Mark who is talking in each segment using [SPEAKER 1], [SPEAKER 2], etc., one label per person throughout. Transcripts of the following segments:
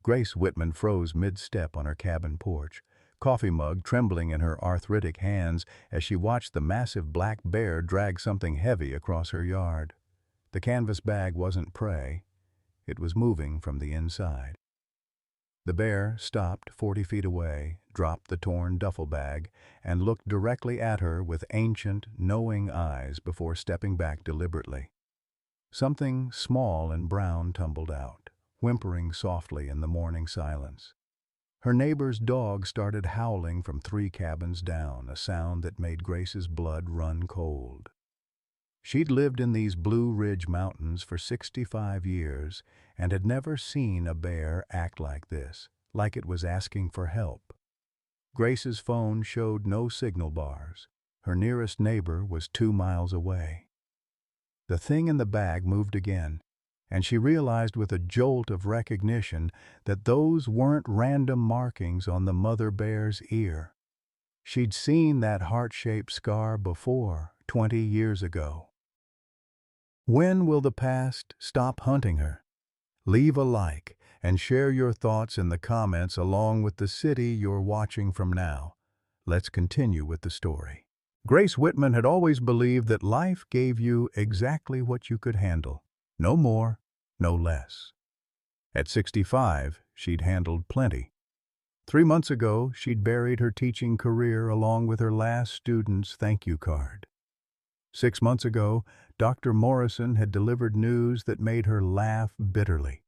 [SPEAKER 1] Grace Whitman froze mid-step on her cabin porch, coffee mug trembling in her arthritic hands as she watched the massive black bear drag something heavy across her yard. The canvas bag wasn't prey. It was moving from the inside. The bear stopped 40 feet away, dropped the torn duffel bag, and looked directly at her with ancient, knowing eyes before stepping back deliberately. Something small and brown tumbled out, whimpering softly in the morning silence. Her neighbor's dog started howling from 3 cabins down, a sound that made Grace's blood run cold. She'd lived in these Blue Ridge Mountains for 65 years and had never seen a bear act like this, like it was asking for help. Grace's phone showed no signal bars. Her nearest neighbor was 2 miles away. The thing in the bag moved again, and she realized with a jolt of recognition that those weren't random markings on the mother bear's ear. She'd seen that heart-shaped scar before, 20 years ago. When will the past stop hunting her? Leave a like and share your thoughts in the comments along with the city you're watching from now. Let's continue with the story. Grace Whitman had always believed that life gave you exactly what you could handle. No more, no less. At 65, she'd handled plenty. 3 months ago, she'd buried her teaching career along with her last student's thank you card. 6 months ago, Dr. Morrison had delivered news that made her laugh bitterly.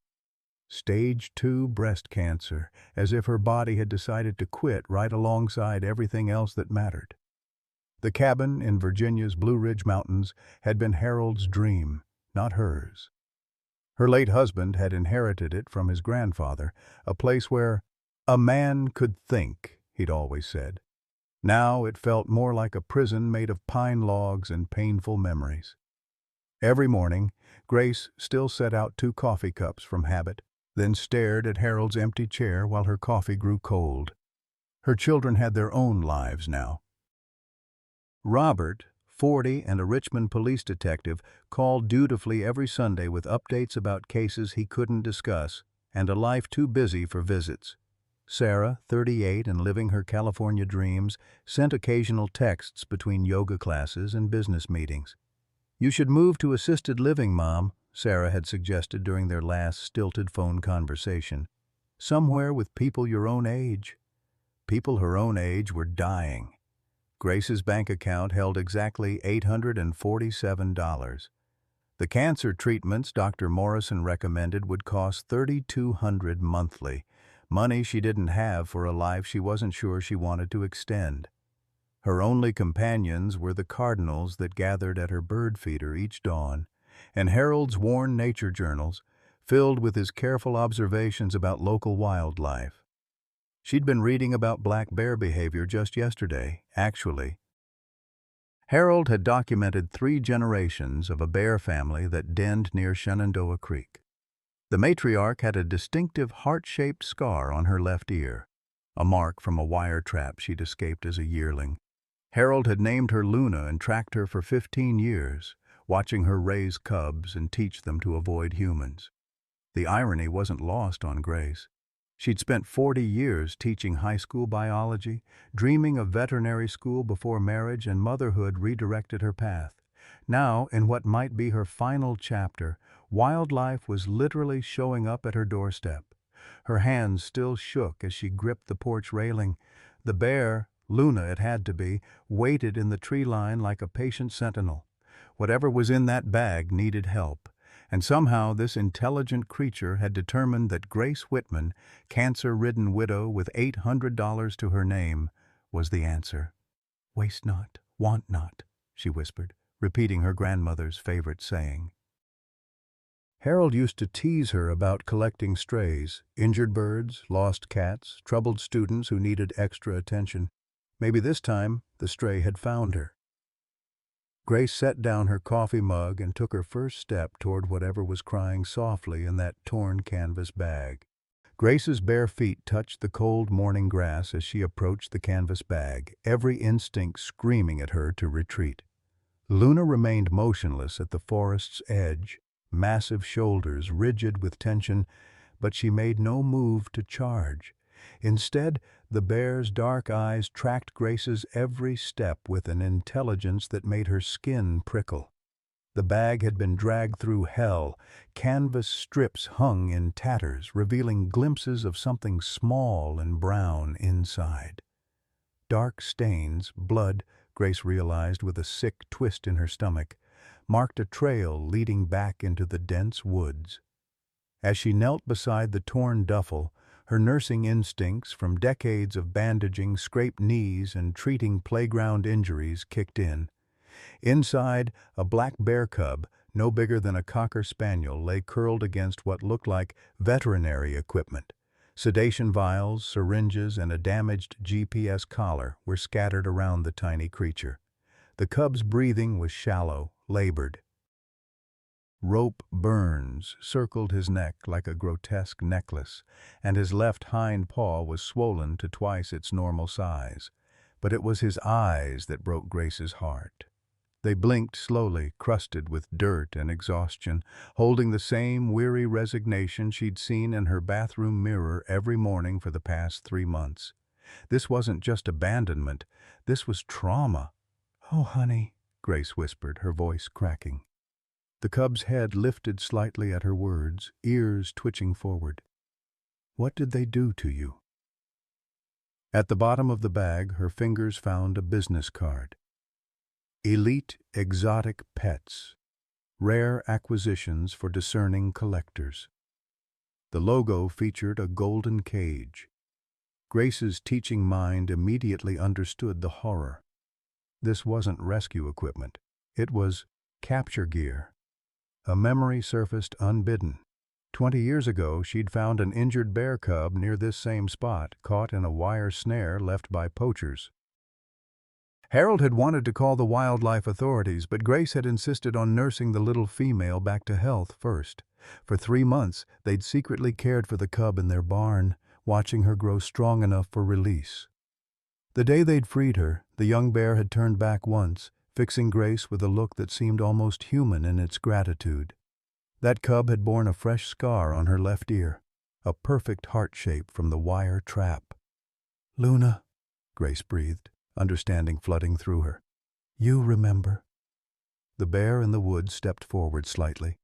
[SPEAKER 1] Stage 2 breast cancer, as if her body had decided to quit right alongside everything else that mattered. The cabin in Virginia's Blue Ridge Mountains had been Harold's dream, not hers. Her late husband had inherited it from his grandfather, a place where a man could think, he'd always said. Now it felt more like a prison made of pine logs and painful memories. Every morning, Grace still set out 2 coffee cups from habit, then stared at Harold's empty chair while her coffee grew cold. Her children had their own lives now. Robert, 40 and a Richmond police detective, called dutifully every Sunday with updates about cases he couldn't discuss and a life too busy for visits. Sarah, 38 and living her California dreams, sent occasional texts between yoga classes and business meetings. "You should move to assisted living, Mom," Sarah had suggested during their last stilted phone conversation. "Somewhere with people your own age." People her own age were dying. Grace's bank account held exactly $847. The cancer treatments Dr. Morrison recommended would cost $3,200 monthly, money she didn't have for a life she wasn't sure she wanted to extend. Her only companions were the cardinals that gathered at her bird feeder each dawn, and Harold's worn nature journals, filled with his careful observations about local wildlife. She'd been reading about black bear behavior just yesterday, actually. Harold had documented 3 generations of a bear family that denned near Shenandoah Creek. The matriarch had a distinctive heart-shaped scar on her left ear, a mark from a wire trap she'd escaped as a yearling. Harold had named her Luna and tracked her for 15 years, watching her raise cubs and teach them to avoid humans. The irony wasn't lost on Grace. She'd spent 40 years teaching high school biology, dreaming of veterinary school before marriage and motherhood redirected her path. Now, in what might be her final chapter, wildlife was literally showing up at her doorstep. Her hands still shook as she gripped the porch railing. The bear, Luna it had to be, waited in the tree line like a patient sentinel. Whatever was in that bag needed help, and somehow this intelligent creature had determined that Grace Whitman, cancer-ridden widow with $800 to her name, was the answer. "Waste not, want not," she whispered, repeating her grandmother's favorite saying. Harold used to tease her about collecting strays, injured birds, lost cats, troubled students who needed extra attention. Maybe this time the stray had found her. Grace set down her coffee mug and took her first step toward whatever was crying softly in that torn canvas bag. Grace's bare feet touched the cold morning grass as she approached the canvas bag, every instinct screaming at her to retreat. Luna remained motionless at the forest's edge, massive shoulders rigid with tension, but she made no move to charge. Instead, the bear's dark eyes tracked Grace's every step with an intelligence that made her skin prickle. The bag had been dragged through hell. Canvas strips hung in tatters, revealing glimpses of something small and brown inside. Dark stains, blood, Grace realized with a sick twist in her stomach, marked a trail leading back into the dense woods. As she knelt beside the torn duffel, her nursing instincts from decades of bandaging scraped knees and treating playground injuries kicked in. Inside, a black bear cub, no bigger than a cocker spaniel, lay curled against what looked like veterinary equipment. Sedation vials, syringes, and a damaged GPS collar were scattered around the tiny creature. The cub's breathing was shallow, labored. Rope burns circled his neck like a grotesque necklace, and his left hind paw was swollen to twice its normal size. But it was his eyes that broke Grace's heart. They blinked slowly, crusted with dirt and exhaustion, holding the same weary resignation she'd seen in her bathroom mirror every morning for the past 3 months. This wasn't just abandonment, this was trauma. "Oh, honey," Grace whispered, her voice cracking. The cub's head lifted slightly at her words, ears twitching forward. "What did they do to you?" At the bottom of the bag, her fingers found a business card. Elite Exotic Pets. Rare acquisitions for discerning collectors. The logo featured a golden cage. Grace's teaching mind immediately understood the horror. This wasn't rescue equipment. It was capture gear. A memory surfaced unbidden. 20 years ago, she'd found an injured bear cub near this same spot, caught in a wire snare left by poachers. Harold had wanted to call the wildlife authorities, but Grace had insisted on nursing the little female back to health first. For 3 months, they'd secretly cared for the cub in their barn, watching her grow strong enough for release. The day they'd freed her, the young bear had turned back once, fixing Grace with a look that seemed almost human in its gratitude. That cub had borne a fresh scar on her left ear, a perfect heart shape from the wire trap. "Luna," Grace breathed, understanding flooding through her. "You remember." The bear in the woods stepped forward slightly,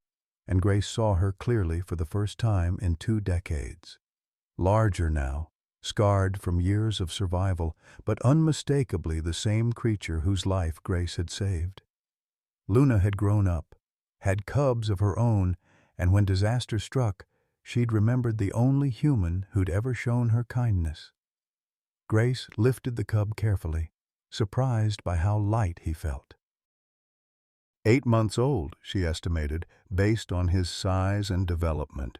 [SPEAKER 1] and Grace saw her clearly for the first time in 2 decades. Larger now, scarred from years of survival, but unmistakably the same creature whose life Grace had saved. Luna had grown up, had cubs of her own, and when disaster struck, she'd remembered the only human who'd ever shown her kindness. Grace lifted the cub carefully, surprised by how light he felt. 8 months old, she estimated, based on his size and development.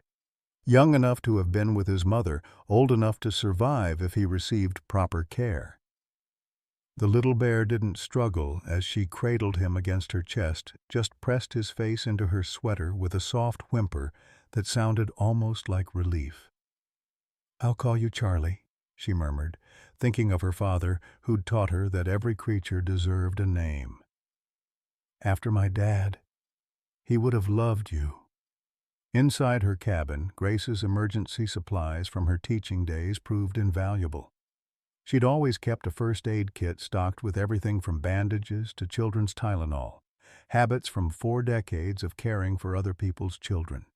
[SPEAKER 1] Young enough to have been with his mother, old enough to survive if he received proper care. The little bear didn't struggle as she cradled him against her chest, just pressed his face into her sweater with a soft whimper that sounded almost like relief. "I'll call you Charlie," she murmured, thinking of her father, who'd taught her that every creature deserved a name. "After my dad. He would have loved you." Inside her cabin, Grace's emergency supplies from her teaching days proved invaluable. She'd always kept a first aid kit stocked with everything from bandages to children's Tylenol, habits from 4 decades of caring for other people's children.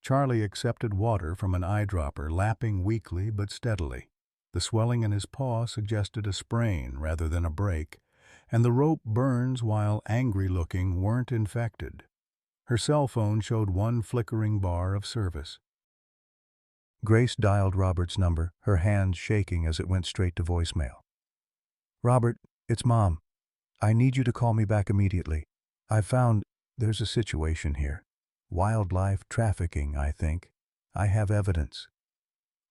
[SPEAKER 1] Charlie accepted water from an eyedropper, lapping weakly but steadily. The swelling in his paw suggested a sprain rather than a break, and the rope burns, while angry-looking, weren't infected. Her cell phone showed one flickering bar of service. Grace dialed Robert's number, her hand shaking as it went straight to voicemail. "Robert, it's Mom. I need you to call me back immediately. I've found there's a situation here. Wildlife trafficking, I think. I have evidence."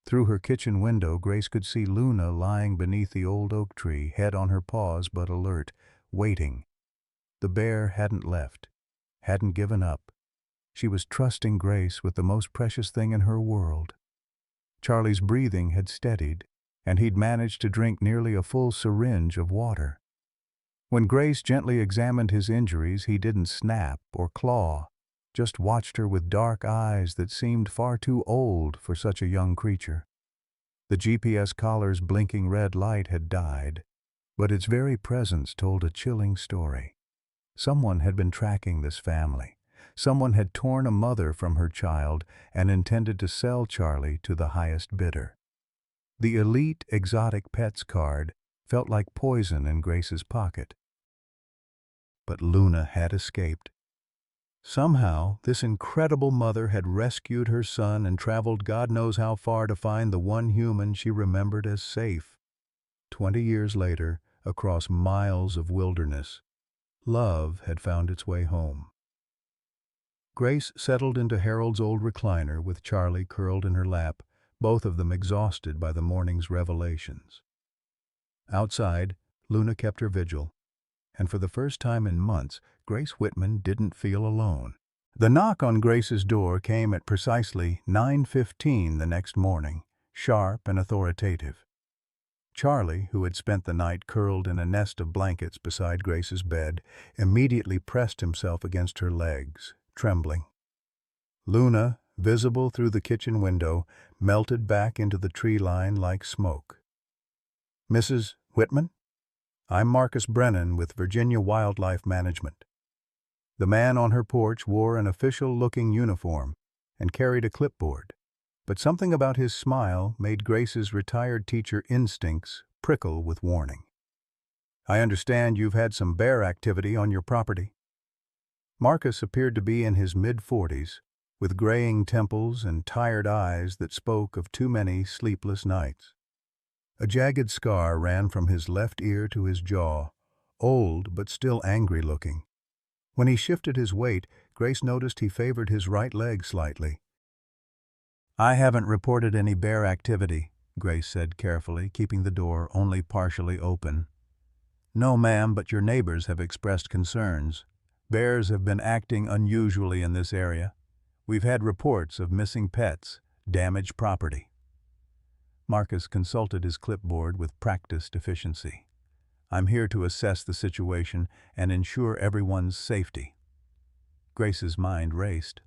[SPEAKER 1] Through her kitchen window, Grace could see Luna lying beneath the old oak tree, head on her paws but alert, waiting. The bear hadn't left, hadn't given up. She was trusting Grace with the most precious thing in her world. Charlie's breathing had steadied, and he'd managed to drink nearly a full syringe of water. When Grace gently examined his injuries, he didn't snap or claw, just watched her with dark eyes that seemed far too old for such a young creature. The GPS collar's blinking red light had died, but its very presence told a chilling story. Someone had been tracking this family. Someone had torn a mother from her child and intended to sell Charlie to the highest bidder. The Elite Exotic Pets card felt like poison in Grace's pocket. But Luna had escaped. Somehow, this incredible mother had rescued her son and traveled God knows how far to find the one human she remembered as safe. 20 years later, across miles of wilderness, love had found its way home. Grace settled into Harold's old recliner with Charlie curled in her lap, both of them exhausted by the morning's revelations. Outside, Luna kept her vigil, and for the first time in months, Grace Whitman didn't feel alone. The knock on Grace's door came at precisely 9:15 the next morning, sharp and authoritative. Charlie, who had spent the night curled in a nest of blankets beside Grace's bed, immediately pressed himself against her legs, trembling. Luna, visible through the kitchen window, melted back into the tree line like smoke. "Mrs. Whitman? I'm Marcus Brennan with Virginia Wildlife Management." The man on her porch wore an official-looking uniform and carried a clipboard, but something about his smile made Grace's retired teacher instincts prickle with warning. "I understand you've had some bear activity on your property." Marcus appeared to be in his mid-40s, with graying temples and tired eyes that spoke of too many sleepless nights. A jagged scar ran from his left ear to his jaw, old but still angry-looking. When he shifted his weight, Grace noticed he favored his right leg slightly. "I haven't reported any bear activity," Grace said carefully, keeping the door only partially open. "No, ma'am, but your neighbors have expressed concerns. Bears have been acting unusually in this area. We've had reports of missing pets, damaged property." Marcus consulted his clipboard with practiced efficiency. "I'm here to assess the situation and ensure everyone's safety." Grace's mind raced.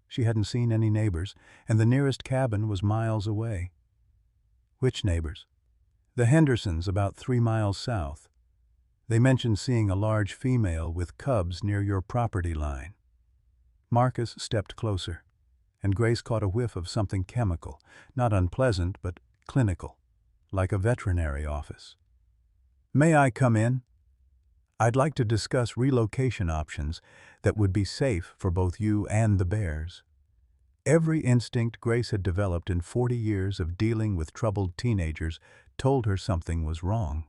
[SPEAKER 1] She hadn't seen any neighbors, and the nearest cabin was miles away. "Which neighbors?" "The Hendersons, about 3 miles south. They mentioned seeing a large female with cubs near your property line." Marcus stepped closer, and Grace caught a whiff of something chemical, not unpleasant but clinical, like a veterinary office. "May I come in? I'd like to discuss relocation options that would be safe for both you and the bears." Every instinct Grace had developed in 40 years of dealing with troubled teenagers told her something was wrong.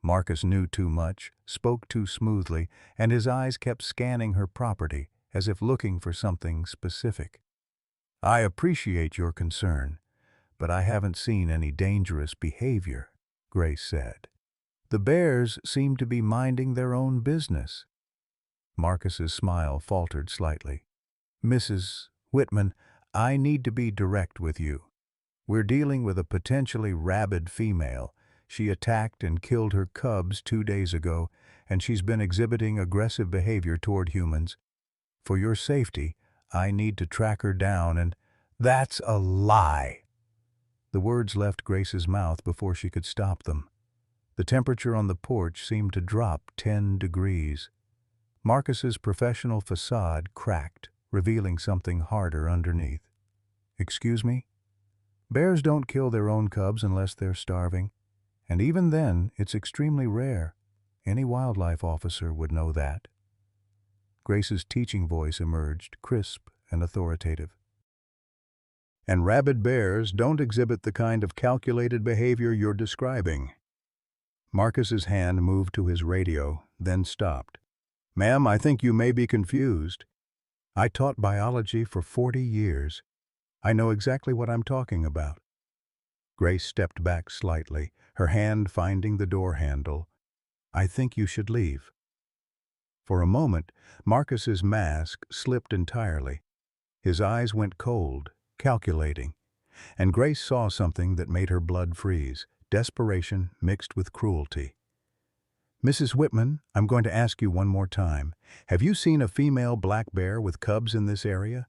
[SPEAKER 1] Marcus knew too much, spoke too smoothly, and his eyes kept scanning her property as if looking for something specific. "I appreciate your concern, but I haven't seen any dangerous behavior," Grace said. "The bears seem to be minding their own business." Marcus's smile faltered slightly. "Mrs. Whitman, I need to be direct with you. We're dealing with a potentially rabid female. She attacked and killed her cubs 2 days ago, and she's been exhibiting aggressive behavior toward humans. For your safety, I need to track her down and—" "That's a lie!" The words left Grace's mouth before she could stop them. The temperature on the porch seemed to drop 10 degrees. Marcus's professional facade cracked, revealing something harder underneath. "Excuse me? Bears don't kill their own cubs unless they're starving. And even then, it's extremely rare. Any wildlife officer would know that." Grace's teaching voice emerged, crisp and authoritative. "And rabid bears don't exhibit the kind of calculated behavior you're describing." Marcus's hand moved to his radio, then stopped. "Ma'am, I think you may be confused. I taught biology for 40 years. I know exactly what I'm talking about." Grace stepped back slightly, her hand finding the door handle. "I think you should leave." For a moment, Marcus's mask slipped entirely. His eyes went cold, calculating, and Grace saw something that made her blood freeze, desperation mixed with cruelty. Mrs. Whitman, I'm going to ask you one more time. Have you seen a female black bear with cubs in this area?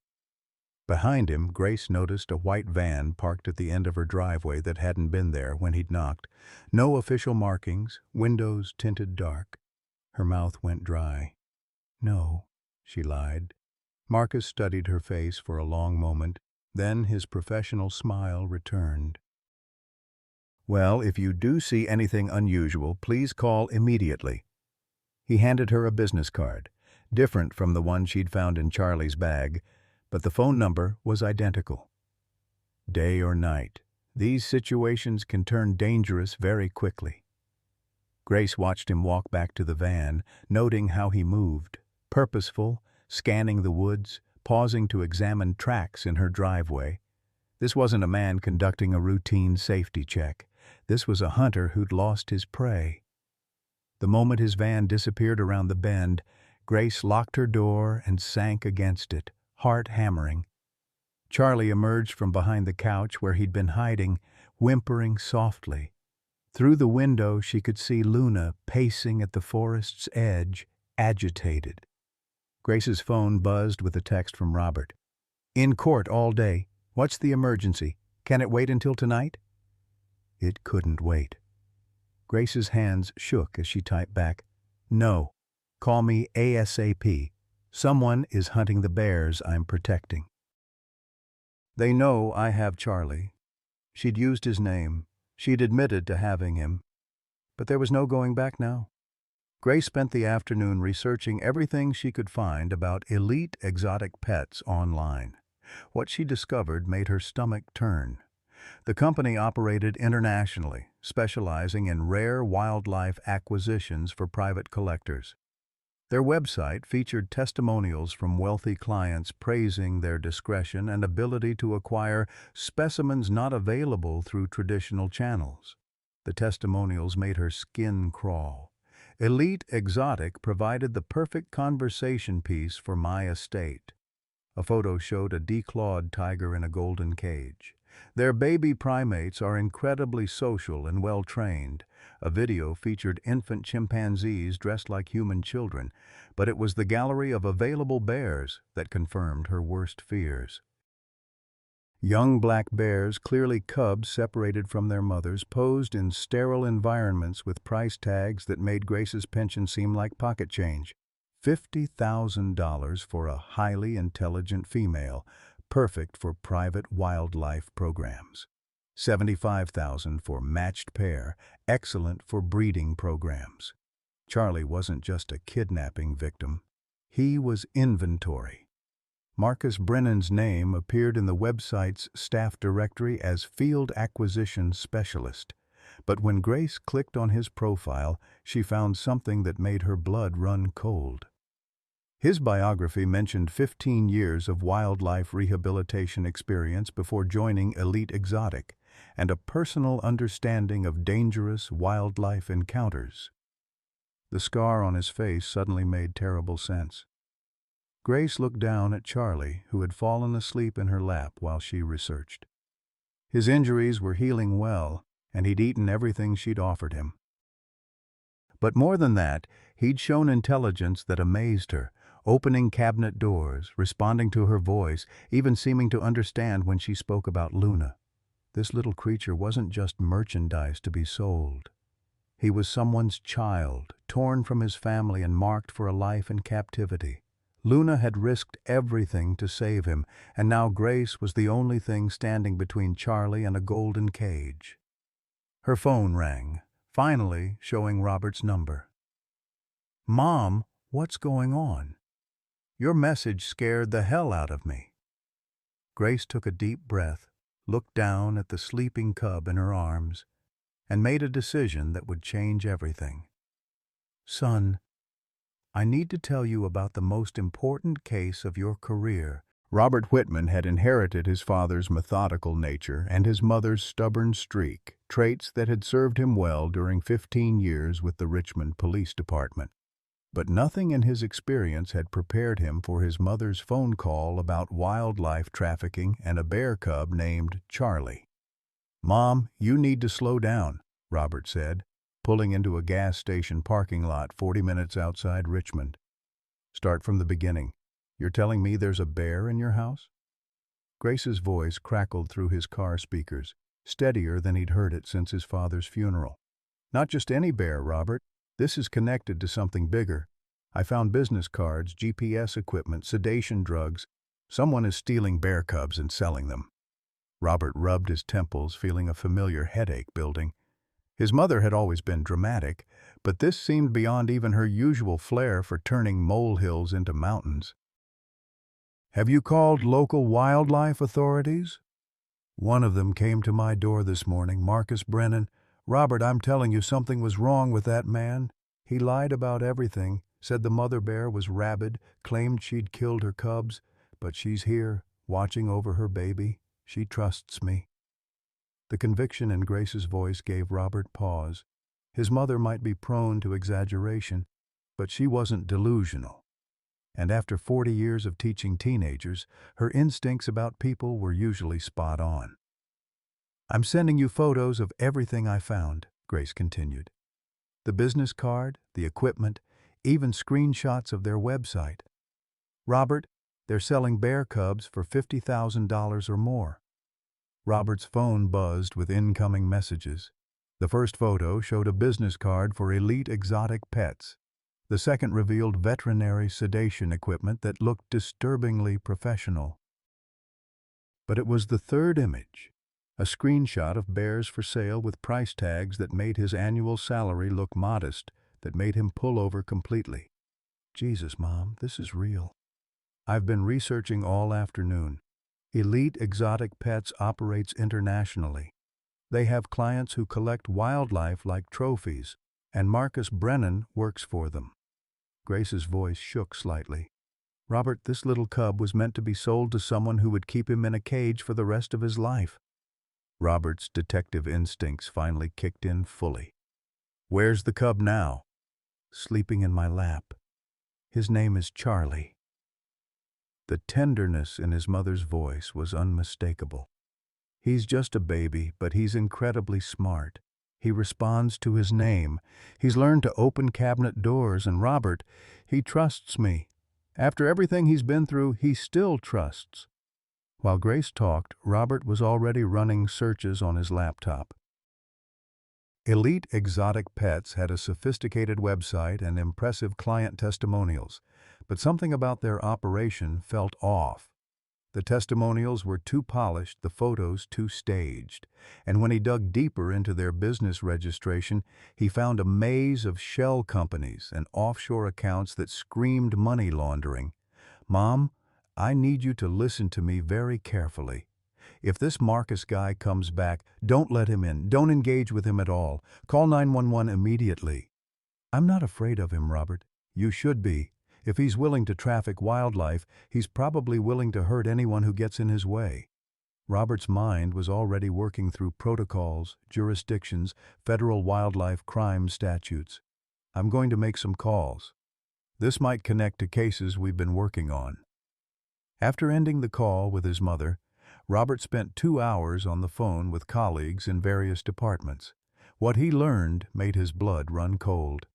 [SPEAKER 1] Behind him, Grace noticed a white van parked at the end of her driveway that hadn't been there when he'd knocked. No official markings, windows tinted dark. Her mouth went dry. No, she lied. Marcus studied her face for a long moment. Then his professional smile returned. Well, if you do see anything unusual, please call immediately. He handed her a business card, different from the one she'd found in Charlie's bag, but the phone number was identical. Day or night, these situations can turn dangerous very quickly. Grace watched him walk back to the van, noting how he moved, purposeful, scanning the woods, pausing to examine tracks in her driveway. This wasn't a man conducting a routine safety check. This was a hunter who'd lost his prey. The moment his van disappeared around the bend, Grace locked her door and sank against it, heart hammering. Charlie emerged from behind the couch where he'd been hiding, whimpering softly. Through the window she could see Luna pacing at the forest's edge, agitated. Grace's phone buzzed with a text from Robert. "In court all day. What's the emergency? Can it wait until tonight?" It couldn't wait. Grace's hands shook as she typed back, "No. Call me ASAP. Someone is hunting the bears I'm protecting." They know I have Charlie. She'd used his name. She'd admitted to having him. But there was no going back now. Grace spent the afternoon researching everything she could find about elite exotic pets online. What she discovered made her stomach turn. The company operated internationally, specializing in rare wildlife acquisitions for private collectors. Their website featured testimonials from wealthy clients praising their discretion and ability to acquire specimens not available through traditional channels. The testimonials made her skin crawl. Elite Exotic provided the perfect conversation piece for my estate. A photo showed a declawed tiger in a golden cage. Their baby primates are incredibly social and well-trained. A video featured infant chimpanzees dressed like human children, but it was the gallery of available bears that confirmed her worst fears. Young black bears, clearly cubs separated from their mothers, posed in sterile environments with price tags that made Grace's pension seem like pocket change. $50,000 for a highly intelligent female, perfect for private wildlife programs. $75,000 for matched pair, excellent for breeding programs. Charlie wasn't just a kidnapping victim. He was inventory. Marcus Brennan's name appeared in the website's staff directory as Field Acquisition Specialist. But when Grace clicked on his profile, she found something that made her blood run cold. His biography mentioned 15 years of wildlife rehabilitation experience before joining Elite Exotic, and a personal understanding of dangerous wildlife encounters. The scar on his face suddenly made terrible sense. Grace looked down at Charlie, who had fallen asleep in her lap while she researched. His injuries were healing well, and he'd eaten everything she'd offered him. But more than that, he'd shown intelligence that amazed her, opening cabinet doors, responding to her voice, even seeming to understand when she spoke about Luna. This little creature wasn't just merchandise to be sold. He was someone's child, torn from his family and marked for a life in captivity. Luna had risked everything to save him, and now Grace was the only thing standing between Charlie and a golden cage. Her phone rang, finally showing Robert's number. "Mom, what's going on? Your message scared the hell out of me." Grace took a deep breath, looked down at the sleeping cub in her arms, and made a decision that would change everything. "Son, I need to tell you about the most important case of your career." Robert Whitman had inherited his father's methodical nature and his mother's stubborn streak, traits that had served him well during 15 years with the Richmond Police Department. But nothing in his experience had prepared him for his mother's phone call about wildlife trafficking and a bear cub named Charlie. "Mom, you need to slow down," Robert said. pulling into a gas station parking lot 40 minutes outside Richmond. Start from the beginning. You're telling me there's a bear in your house? Grace's voice crackled through his car speakers, steadier than he'd heard it since his father's funeral. Not just any bear, Robert. This is connected to something bigger. I found business cards, GPS equipment, sedation drugs. Someone is stealing bear cubs and selling them. Robert rubbed his temples, feeling a familiar headache building. His mother had always been dramatic, but this seemed beyond even her usual flair for turning molehills into mountains. Have you called local wildlife authorities? One of them came to my door this morning, Marcus Brennan. Robert, I'm telling you, something was wrong with that man. He lied about everything, said the mother bear was rabid, claimed she'd killed her cubs, but she's here, watching over her baby. She trusts me. The conviction in Grace's voice gave Robert pause. His mother might be prone to exaggeration, but she wasn't delusional. And after 40 years of teaching teenagers, her instincts about people were usually spot on. I'm sending you photos of everything I found, Grace continued. The business card, the equipment, even screenshots of their website. Robert, they're selling bear cubs for $50,000 or more. Robert's phone buzzed with incoming messages. The first photo showed a business card for Elite Exotic Pets. The second revealed veterinary sedation equipment that looked disturbingly professional. But it was the third image, a screenshot of bears for sale with price tags that made his annual salary look modest, that made him pull over completely. Jesus, Mom, this is real. I've been researching all afternoon. Elite Exotic Pets operates internationally. They have clients who collect wildlife like trophies, and Marcus Brennan works for them. Grace's voice shook slightly. Robert, this little cub was meant to be sold to someone who would keep him in a cage for the rest of his life. Robert's detective instincts finally kicked in fully. Where's the cub now? Sleeping in my lap. His name is Charlie. The tenderness in his mother's voice was unmistakable. He's just a baby, but he's incredibly smart. He responds to his name. He's learned to open cabinet doors, and Robert, he trusts me. After everything he's been through, he still trusts. While Grace talked, Robert was already running searches on his laptop. Elite Exotic Pets had a sophisticated website and impressive client testimonials, but something about their operation felt off. The testimonials were too polished, the photos too staged, and when he dug deeper into their business registration, he found a maze of shell companies and offshore accounts that screamed money laundering. Mom, I need you to listen to me very carefully. If this Marcus guy comes back, don't let him in. Don't engage with him at all. Call 911 immediately. I'm not afraid of him, Robert. You should be. If he's willing to traffic wildlife, he's probably willing to hurt anyone who gets in his way. Robert's mind was already working through protocols, jurisdictions, federal wildlife crime statutes. I'm going to make some calls. This might connect to cases we've been working on. After ending the call with his mother, Robert spent 2 hours on the phone with colleagues in various departments. What he learned made his blood run cold.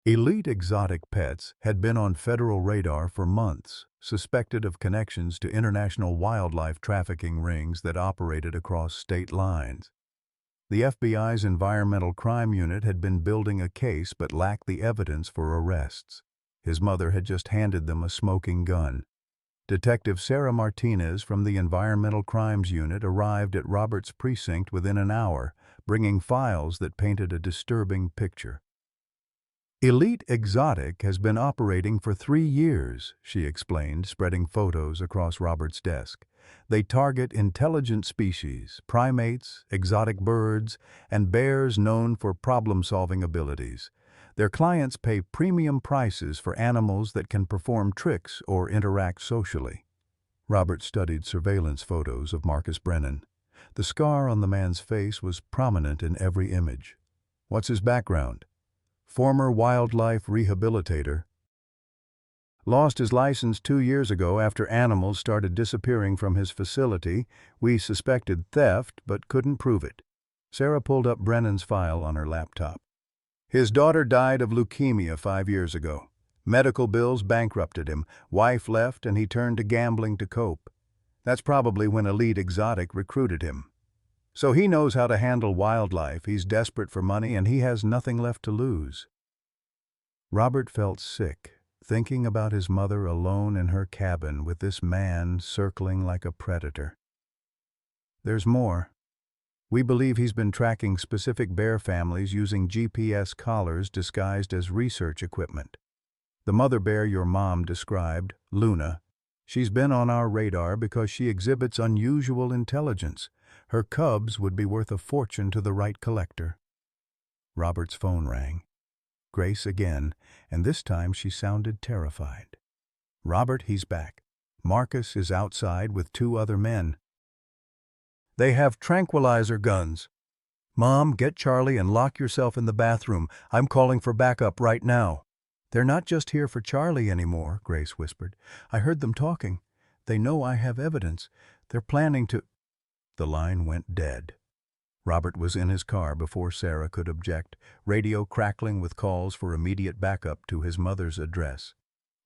[SPEAKER 1] Elite Exotic Pets had been on federal radar for months, suspected of connections to international wildlife trafficking rings that operated across state lines. The FBI's Environmental Crime Unit had been building a case but lacked the evidence for arrests. His mother had just handed them a smoking gun. Detective Sarah Martinez from the Environmental Crimes Unit arrived at Robert's precinct within an hour, bringing files that painted a disturbing picture. Elite Exotic has been operating for 3 years, she explained, spreading photos across Robert's desk. They target intelligent species, primates, exotic birds, and bears known for problem-solving abilities. Their clients pay premium prices for animals that can perform tricks or interact socially. Robert studied surveillance photos of Marcus Brennan. The scar on the man's face was prominent in every image. What's his background? Former wildlife rehabilitator. Lost his license 2 years ago after animals started disappearing from his facility. We suspected theft but couldn't prove it. Sarah pulled up Brennan's file on her laptop. His daughter died of leukemia 5 years ago. Medical bills bankrupted him. Wife left and he turned to gambling to cope. That's probably when Elite Exotic recruited him. So he knows how to handle wildlife. He's desperate for money and he has nothing left to lose. Robert felt sick, thinking about his mother alone in her cabin with this man circling like a predator. There's more. We believe he's been tracking specific bear families using GPS collars disguised as research equipment. The mother bear your mom described, Luna, she's been on our radar because she exhibits unusual intelligence. Her cubs would be worth a fortune to the right collector. Robert's phone rang. Grace again, and this time she sounded terrified. Robert, he's back. Marcus is outside with 2 other men. They have tranquilizer guns. Mom, get Charlie and lock yourself in the bathroom. I'm calling for backup right now. They're not just here for Charlie anymore, Grace whispered. I heard them talking. They know I have evidence. They're planning to... The line went dead. Robert was in his car before Sarah could object, radio crackling with calls for immediate backup to his mother's address.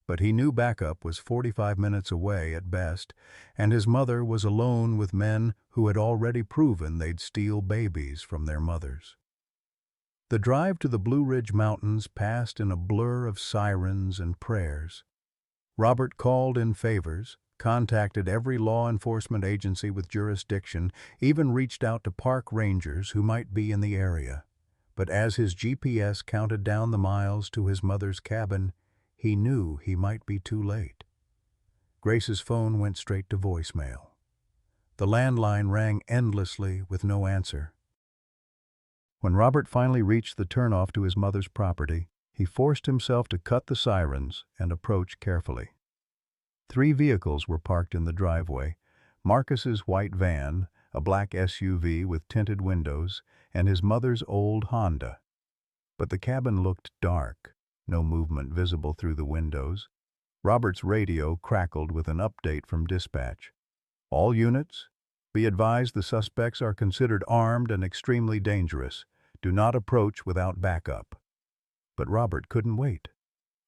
[SPEAKER 1] But he knew backup was 45 minutes away at best, and his mother was alone with men who had already proven they'd steal babies from their mothers. The drive to the Blue Ridge Mountains passed in a blur of sirens and prayers. Robert called in favors, contacted every law enforcement agency with jurisdiction, even reached out to park rangers who might be in the area. But as his GPS counted down the miles to his mother's cabin, he knew he might be too late. Grace's phone went straight to voicemail. The landline rang endlessly with no answer. When Robert finally reached the turnoff to his mother's property, he forced himself to cut the sirens and approach carefully. 3 vehicles were parked in the driveway: Marcus's white van, a black SUV with tinted windows, and his mother's old Honda. But the cabin looked dark, no movement visible through the windows. Robert's radio crackled with an update from dispatch. All units, be advised the suspects are considered armed and extremely dangerous. Do not approach without backup. But Robert couldn't wait.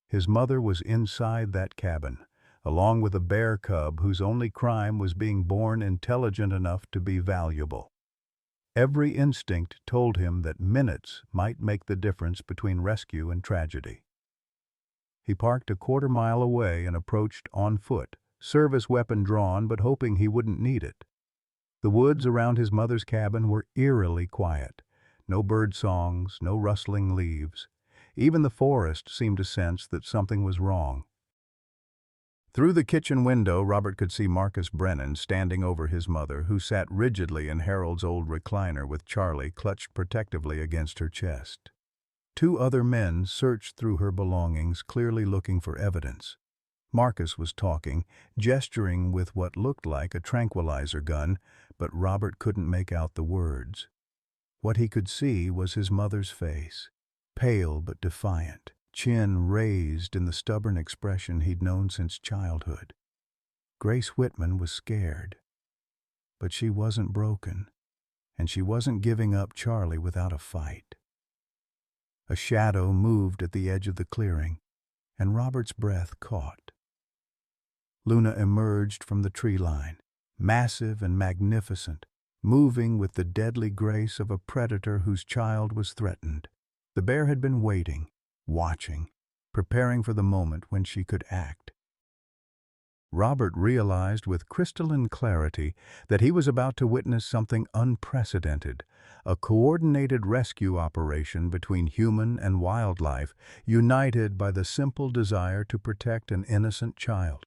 [SPEAKER 1] His mother was inside that cabin, along with a bear cub whose only crime was being born intelligent enough to be valuable. Every instinct told him that minutes might make the difference between rescue and tragedy. He parked a quarter-mile away and approached on foot, service weapon drawn but hoping he wouldn't need it. The woods around his mother's cabin were eerily quiet. No bird songs, no rustling leaves. Even the forest seemed to sense that something was wrong. Through the kitchen window, Robert could see Marcus Brennan standing over his mother, who sat rigidly in Harold's old recliner with Charlie clutched protectively against her chest. 2 other men searched through her belongings, clearly looking for evidence. Marcus was talking, gesturing with what looked like a tranquilizer gun, but Robert couldn't make out the words. What he could see was his mother's face, pale but defiant, chin raised in the stubborn expression he'd known since childhood. Grace Whitman was scared. But she wasn't broken, and she wasn't giving up Charlie without a fight. A shadow moved at the edge of the clearing, and Robert's breath caught. Luna emerged from the tree line, massive and magnificent, moving with the deadly grace of a predator whose child was threatened. The bear had been waiting, watching, preparing for the moment when she could act. Robert realized with crystalline clarity that he was about to witness something unprecedented, a coordinated rescue operation between human and wildlife, united by the simple desire to protect an innocent child.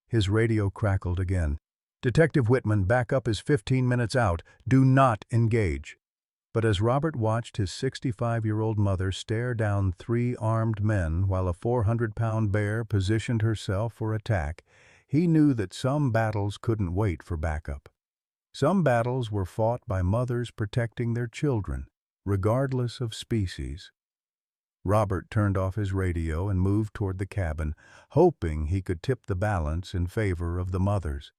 [SPEAKER 1] His radio crackled again. "Detective Whitman, backup is 15 minutes out. Do not engage." But as Robert watched his 65-year-old mother stare down 3 armed men while a 400-pound bear positioned herself for attack, he knew that some battles couldn't wait for backup. Some battles were fought by mothers protecting their children, regardless of species. Robert turned off his radio and moved toward the cabin, hoping he could tip the balance in favor of the mothers.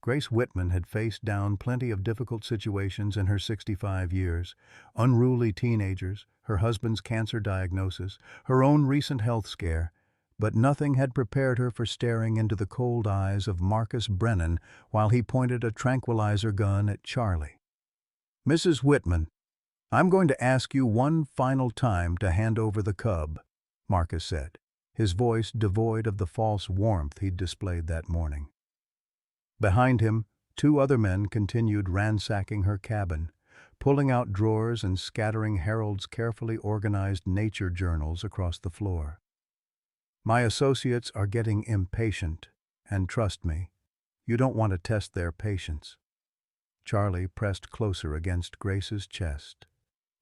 [SPEAKER 1] Grace Whitman had faced down plenty of difficult situations in her 65 years: unruly teenagers, her husband's cancer diagnosis, her own recent health scare, but nothing had prepared her for staring into the cold eyes of Marcus Brennan while he pointed a tranquilizer gun at Charlie. "Mrs. Whitman, I'm going to ask you one final time to hand over the cub," Marcus said, his voice devoid of the false warmth he'd displayed that morning. Behind him, two other men continued ransacking her cabin, pulling out drawers and scattering Harold's carefully organized nature journals across the floor. "My associates are getting impatient, and trust me, you don't want to test their patience." Charlie pressed closer against Grace's chest,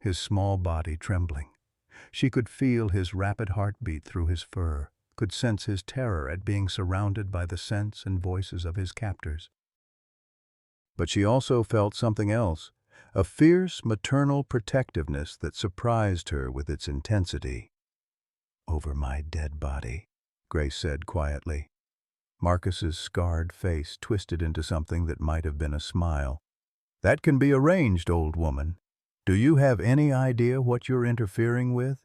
[SPEAKER 1] his small body trembling. She could feel his rapid heartbeat through his fur, could sense his terror at being surrounded by the scents and voices of his captors. But she also felt something else, a fierce maternal protectiveness that surprised her with its intensity. "Over my dead body," Grace said quietly. Marcus's scarred face twisted into something that might have been a smile. "That can be arranged, old woman. Do you have any idea what you're interfering with?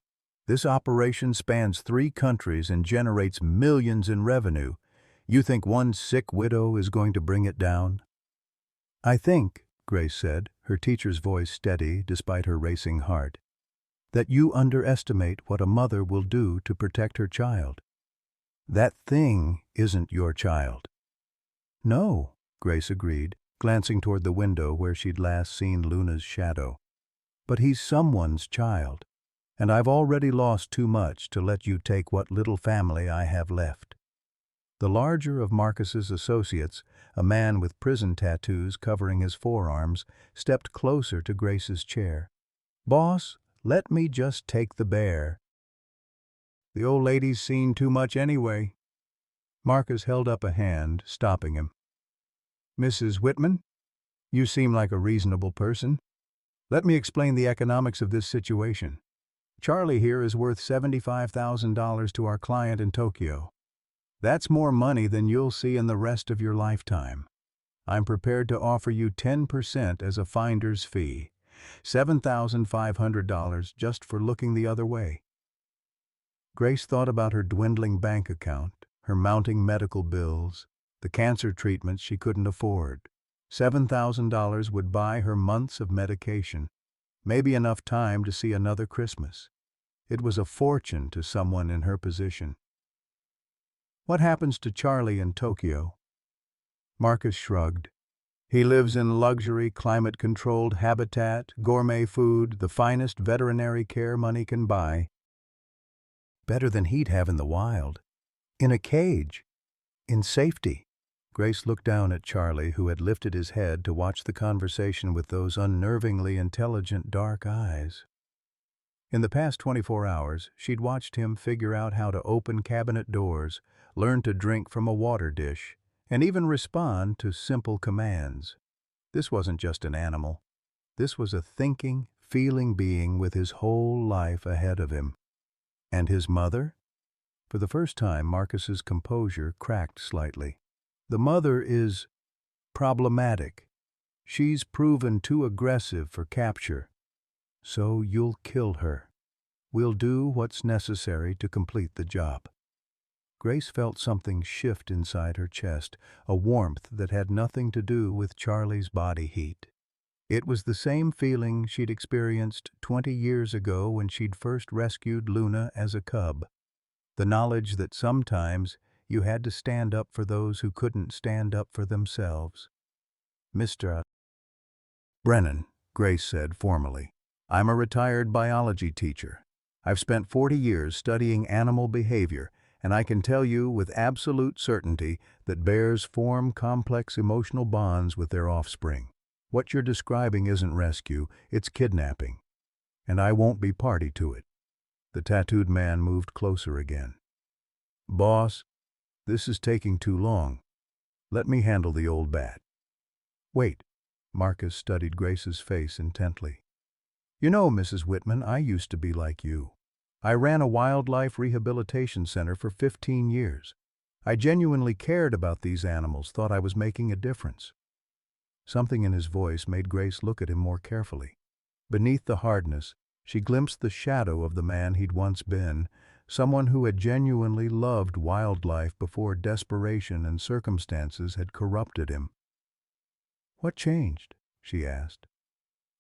[SPEAKER 1] This operation spans 3 countries and generates millions in revenue. You think one sick widow is going to bring it down?" "I think," Grace said, her teacher's voice steady despite her racing heart, "that you underestimate what a mother will do to protect her child. That thing isn't your child." "No," Grace agreed, glancing toward the window where she'd last seen Luna's shadow. "But he's someone's child, and I've already lost too much to let you take what little family I have left." The larger of Marcus's associates, a man with prison tattoos covering his forearms, stepped closer to Grace's chair. "Boss, let me just take the bear. The old lady's seen too much anyway." Marcus held up a hand, stopping him. "Mrs. Whitman, you seem like a reasonable person. Let me explain the economics of this situation. Charlie here is worth $75,000 to our client in Tokyo. That's more money than you'll see in the rest of your lifetime. I'm prepared to offer you 10% as a finder's fee, $7,500 just for looking the other way." Grace thought about her dwindling bank account, her mounting medical bills, the cancer treatments she couldn't afford. $7,000 would buy her months of medication, maybe enough time to see another Christmas. It was a fortune to someone in her position. "What happens to Charlie in Tokyo?" Marcus shrugged. "He lives in luxury, climate-controlled habitat, gourmet food, the finest veterinary care money can buy." "Better than he'd have in the wild. In a cage. In safety." Grace looked down at Charlie, who had lifted his head to watch the conversation with those unnervingly intelligent dark eyes. In the past 24 hours, she'd watched him figure out how to open cabinet doors, learn to drink from a water dish, and even respond to simple commands. This wasn't just an animal. This was a thinking, feeling being with his whole life ahead of him. And his mother? For the first time, Marcus's composure cracked slightly. "The mother is problematic. She's proven too aggressive for capture. So you'll kill her. We'll do what's necessary to complete the job." Grace felt something shift inside her chest, a warmth that had nothing to do with Charlie's body heat. It was the same feeling she'd experienced 20 years ago when she'd first rescued Luna as a cub. The knowledge that sometimes you had to stand up for those who couldn't stand up for themselves. "Mr. Brennan," Grace said formally, "I'm a retired biology teacher. I've spent 40 years studying animal behavior, and I can tell you with absolute certainty that bears form complex emotional bonds with their offspring. What you're describing isn't rescue, it's kidnapping. And I won't be party to it." The tattooed man moved closer again. "Boss, this is taking too long. Let me handle the old bat." "Wait." Marcus studied Grace's face intently. "You know, Mrs. Whitman, I used to be like you. I ran a wildlife rehabilitation center for 15 years. I genuinely cared about these animals, thought I was making a difference. Something in his voice made Grace look at him more carefully. Beneath the hardness, she glimpsed the shadow of the man he'd once been, someone who had genuinely loved wildlife before desperation and circumstances had corrupted him. "What changed?" she asked.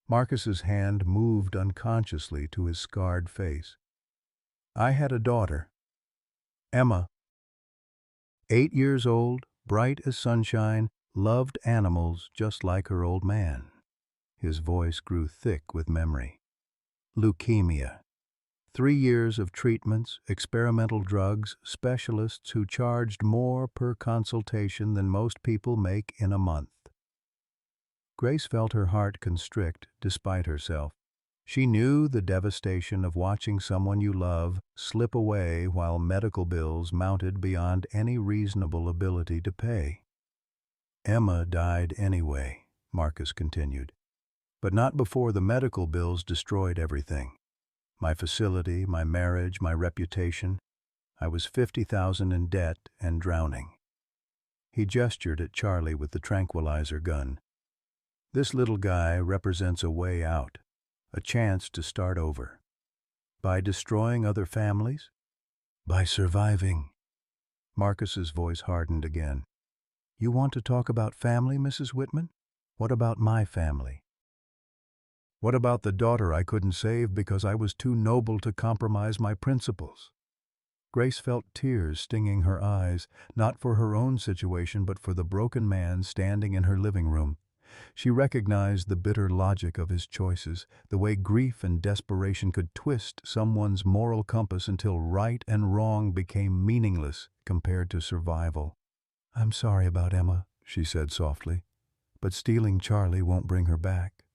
[SPEAKER 1] Marcus's hand moved unconsciously to his scarred face. "I had a daughter, Emma. 8 years old, bright as sunshine, loved animals just like her old man." His voice grew thick with memory. "Leukemia. 3 years of treatments, experimental drugs, specialists who charged more per consultation than most people make in a month." Grace felt her heart constrict despite herself. She knew the devastation of watching someone you love slip away while medical bills mounted beyond any reasonable ability to pay. "Emma died anyway," Marcus continued, "but not before the medical bills destroyed everything. My facility, my marriage, my reputation. I was $50,000 in debt and drowning." He gestured at Charlie with the tranquilizer gun. "This little guy represents a way out, a chance to start over. By destroying other families? By surviving." Marcus's voice hardened again. "You want to talk about family, Mrs. Whitman? What about my family? What about the daughter I couldn't save because I was too noble to compromise my principles?" Grace felt tears stinging her eyes, not for her own situation but for the broken man standing in her living room. She recognized the bitter logic of his choices, the way grief and desperation could twist someone's moral compass until right and wrong became meaningless compared to survival. "I'm sorry about Emma," she said softly, "but stealing Charlie won't bring her back."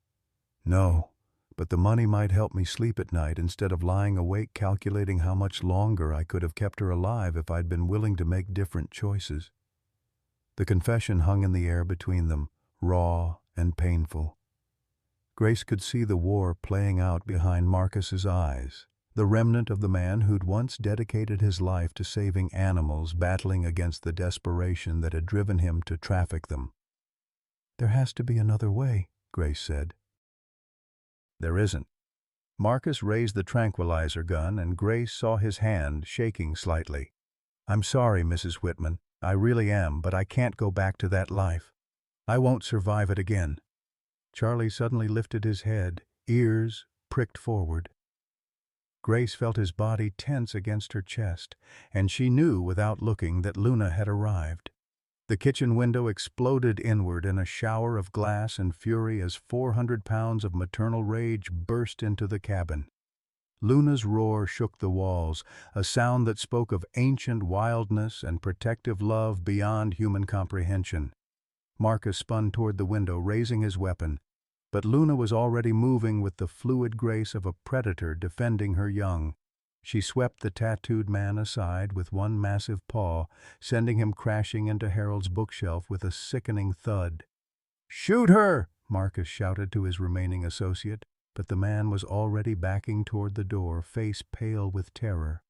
[SPEAKER 1] "No, but the money might help me sleep at night instead of lying awake calculating how much longer I could have kept her alive if I'd been willing to make different choices." The confession hung in the air between them, raw and painful. Grace could see the war playing out behind Marcus's eyes, the remnant of the man who'd once dedicated his life to saving animals battling against the desperation that had driven him to traffic them. "There has to be another way," Grace said. "There isn't." Marcus raised the tranquilizer gun and Grace saw his hand shaking slightly. "I'm sorry, Mrs. Whitman. I really am, but I can't go back to that life. I won't survive it again." Charlie suddenly lifted his head, ears pricked forward. Grace felt his body tense against her chest, and she knew without looking that Luna had arrived. The kitchen window exploded inward in a shower of glass and fury as 400 pounds of maternal rage burst into the cabin. Luna's roar shook the walls, a sound that spoke of ancient wildness and protective love beyond human comprehension. Marcus spun toward the window, raising his weapon, but Luna was already moving with the fluid grace of a predator defending her young. She swept the tattooed man aside with one massive paw, sending him crashing into Harold's bookshelf with a sickening thud. "Shoot her!" Marcus shouted to his remaining associate, but the man was already backing toward the door, face pale with terror.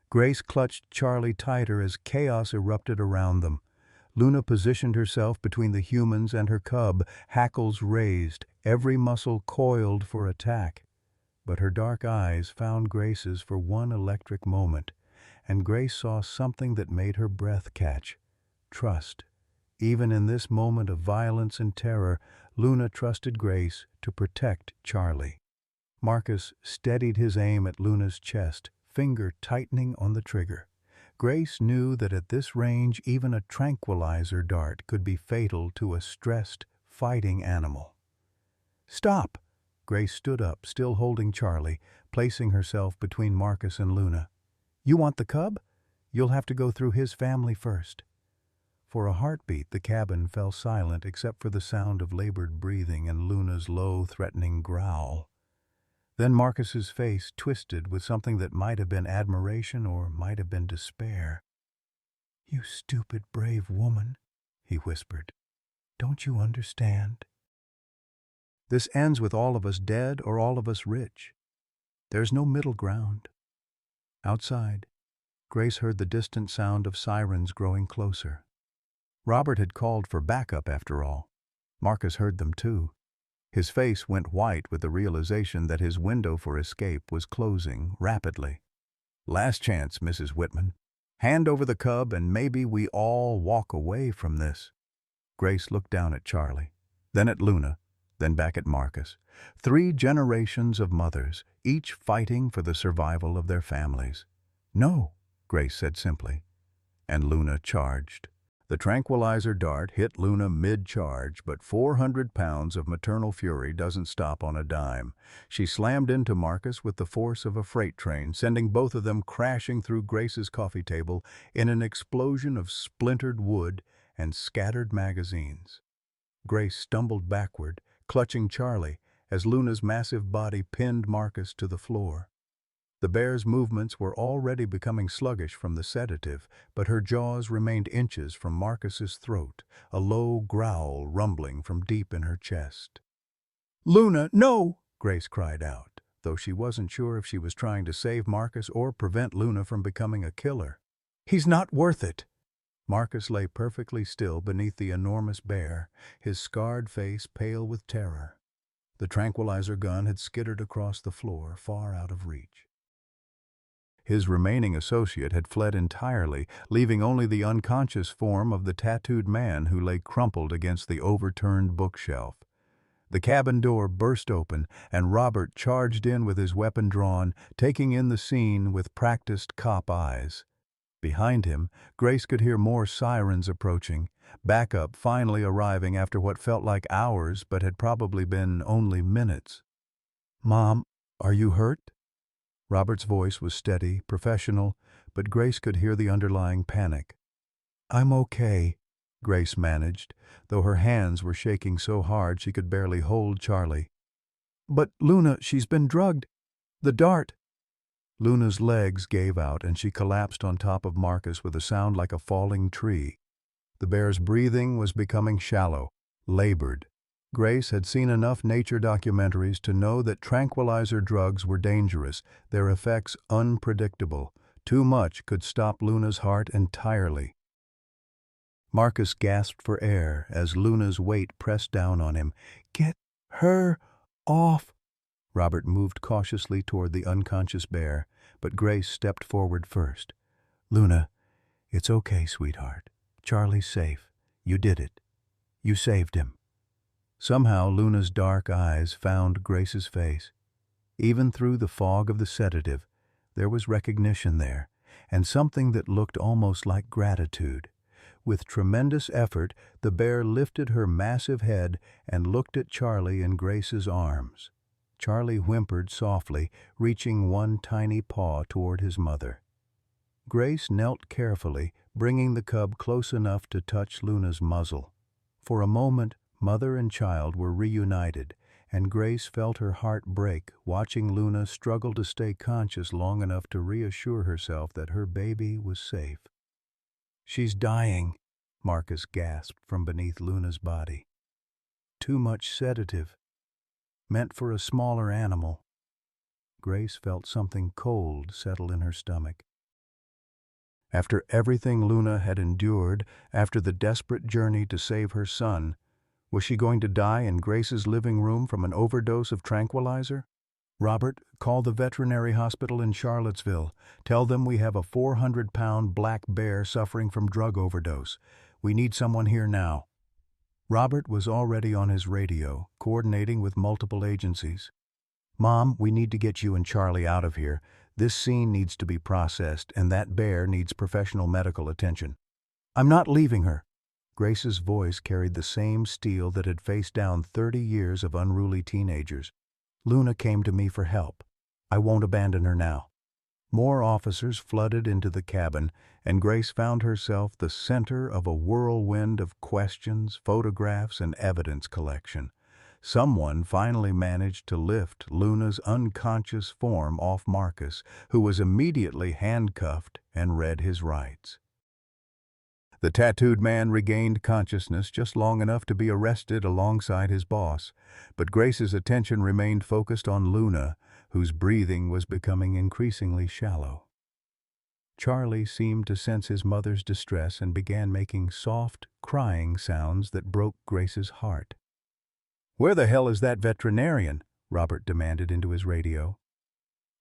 [SPEAKER 1] Grace clutched Charlie tighter as chaos erupted around them. Luna positioned herself between the humans and her cub, hackles raised, every muscle coiled for attack. But her dark eyes found Grace's for one electric moment, and Grace saw something that made her breath catch. Trust. Even in this moment of violence and terror, Luna trusted Grace to protect Charlie. Marcus steadied his aim at Luna's chest, finger tightening on the trigger. Grace knew that at this range even a tranquilizer dart could be fatal to a stressed, fighting animal. "Stop!" Grace stood up, still holding Charlie, placing herself between Marcus and Luna. "You want the cub? You'll have to go through his family first." For a heartbeat, the cabin fell silent except for the sound of labored breathing and Luna's low, threatening growl. Then Marcus's face twisted with something that might have been admiration or might have been despair. "You stupid, brave woman," he whispered. "Don't you understand? This ends with all of us dead or all of us rich. There's no middle ground. Outside, Grace heard the distant sound of sirens growing closer. Robert had called for backup after all. Marcus heard them too. His face went white with the realization that his window for escape was closing rapidly. "Last chance, Mrs. Whitman. Hand over the cub and maybe we all walk away from this." Grace looked down at Charlie, then at Luna, then back at Marcus. 3 generations of mothers, each fighting for the survival of their families. "No," Grace said simply, and Luna charged. The tranquilizer dart hit Luna mid-charge, but 400 pounds of maternal fury doesn't stop on a dime. She slammed into Marcus with the force of a freight train, sending both of them crashing through Grace's coffee table in an explosion of splintered wood and scattered magazines. Grace stumbled backward, clutching Charlie, as Luna's massive body pinned Marcus to the floor. The bear's movements were already becoming sluggish from the sedative, but her jaws remained inches from Marcus's throat, a low growl rumbling from deep in her chest. "Luna, no!" Grace cried out, though she wasn't sure if she was trying to save Marcus or prevent Luna from becoming a killer. "He's not worth it." Marcus lay perfectly still beneath the enormous bear, his scarred face pale with terror. The tranquilizer gun had skittered across the floor, far out of reach. His remaining associate had fled entirely, leaving only the unconscious form of the tattooed man who lay crumpled against the overturned bookshelf. The cabin door burst open, and Robert charged in with his weapon drawn, taking in the scene with practiced cop eyes. Behind him, Grace could hear more sirens approaching, backup finally arriving after what felt like hours but had probably been only minutes. "Mom, are you hurt?" Robert's voice was steady, professional, but Grace could hear the underlying panic. "I'm okay," Grace managed, though her hands were shaking so hard she could barely hold Charlie. "But Luna, she's been drugged. The dart." Luna's legs gave out and she collapsed on top of Marcus with a sound like a falling tree. The bear's breathing was becoming shallow, labored. Grace had seen enough nature documentaries to know that tranquilizer drugs were dangerous, their effects unpredictable. Too much could stop Luna's heart entirely. Marcus gasped for air as Luna's weight pressed down on him. "Get her off!" Robert moved cautiously toward the unconscious bear, but Grace stepped forward first. "Luna, it's okay, sweetheart. Charlie's safe. You did it. You saved him." Somehow Luna's dark eyes found Grace's face. Even through the fog of the sedative, there was recognition there, and something that looked almost like gratitude. With tremendous effort, the bear lifted her massive head and looked at Charlie in Grace's arms. Charlie whimpered softly, reaching one tiny paw toward his mother. Grace knelt carefully, bringing the cub close enough to touch Luna's muzzle. For a moment, mother and child were reunited, and Grace felt her heart break watching Luna struggle to stay conscious long enough to reassure herself that her baby was safe. "She's dying," Marcus gasped from beneath Luna's body. "Too much sedative. Meant for a smaller animal." Grace felt something cold settle in her stomach. After everything Luna had endured, after the desperate journey to save her son, was she going to die in Grace's living room from an overdose of tranquilizer? "Robert, call the veterinary hospital in Charlottesville. Tell them we have a 400-pound black bear suffering from drug overdose. We need someone here now." Robert was already on his radio, coordinating with multiple agencies. "Mom, we need to get you and Charlie out of here. This scene needs to be processed, and that bear needs professional medical attention." "I'm not leaving her." Grace's voice carried the same steel that had faced down 30 years of unruly teenagers. "Luna came to me for help. I won't abandon her now." More officers flooded into the cabin, and Grace found herself the center of a whirlwind of questions, photographs, and evidence collection. Someone finally managed to lift Luna's unconscious form off Marcus, who was immediately handcuffed and read his rights. The tattooed man regained consciousness just long enough to be arrested alongside his boss, but Grace's attention remained focused on Luna, whose breathing was becoming increasingly shallow. Charlie seemed to sense his mother's distress and began making soft, crying sounds that broke Grace's heart. "Where the hell is that veterinarian?" Robert demanded into his radio.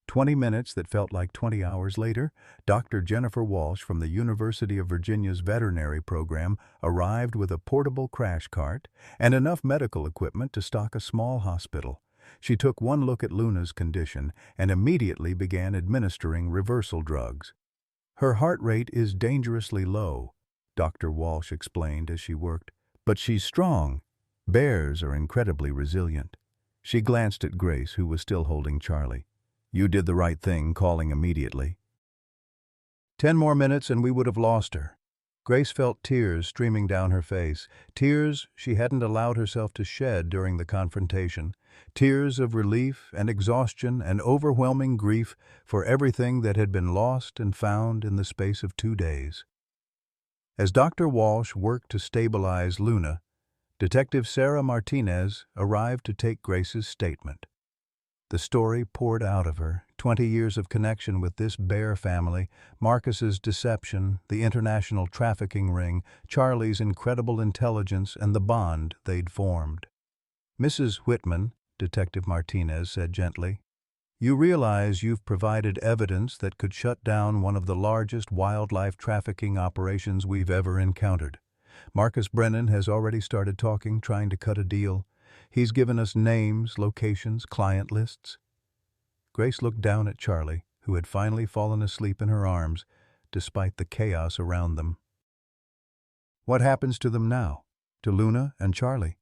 [SPEAKER 1] 20 minutes that felt like 20 hours later, Dr. Jennifer Walsh from the University of Virginia's veterinary program arrived with a portable crash cart and enough medical equipment to stock a small hospital. She took one look at Luna's condition and immediately began administering reversal drugs. "Her heart rate is dangerously low," Dr. Walsh explained as she worked, "but she's strong. Bears are incredibly resilient." She glanced at Grace, who was still holding Charlie. "You did the right thing calling immediately." 10 more minutes and we would have lost her. Grace felt tears streaming down her face, tears she hadn't allowed herself to shed during the confrontation, tears of relief and exhaustion and overwhelming grief for everything that had been lost and found in the space of 2 days. As Dr. Walsh worked to stabilize Luna, Detective Sarah Martinez arrived to take Grace's statement. The story poured out of her, 20 years of connection with this bear family, Marcus's deception, the international trafficking ring, Charlie's incredible intelligence, and the bond they'd formed. "Mrs. Whitman," Detective Martinez said gently, "you realize you've provided evidence that could shut down one of the largest wildlife trafficking operations we've ever encountered. Marcus Brennan has already started talking, trying to cut a deal. He's given us names, locations, client lists." Grace looked down at Charlie, who had finally fallen asleep in her arms, despite the chaos around them. "What happens to them now? To Luna and Charlie?"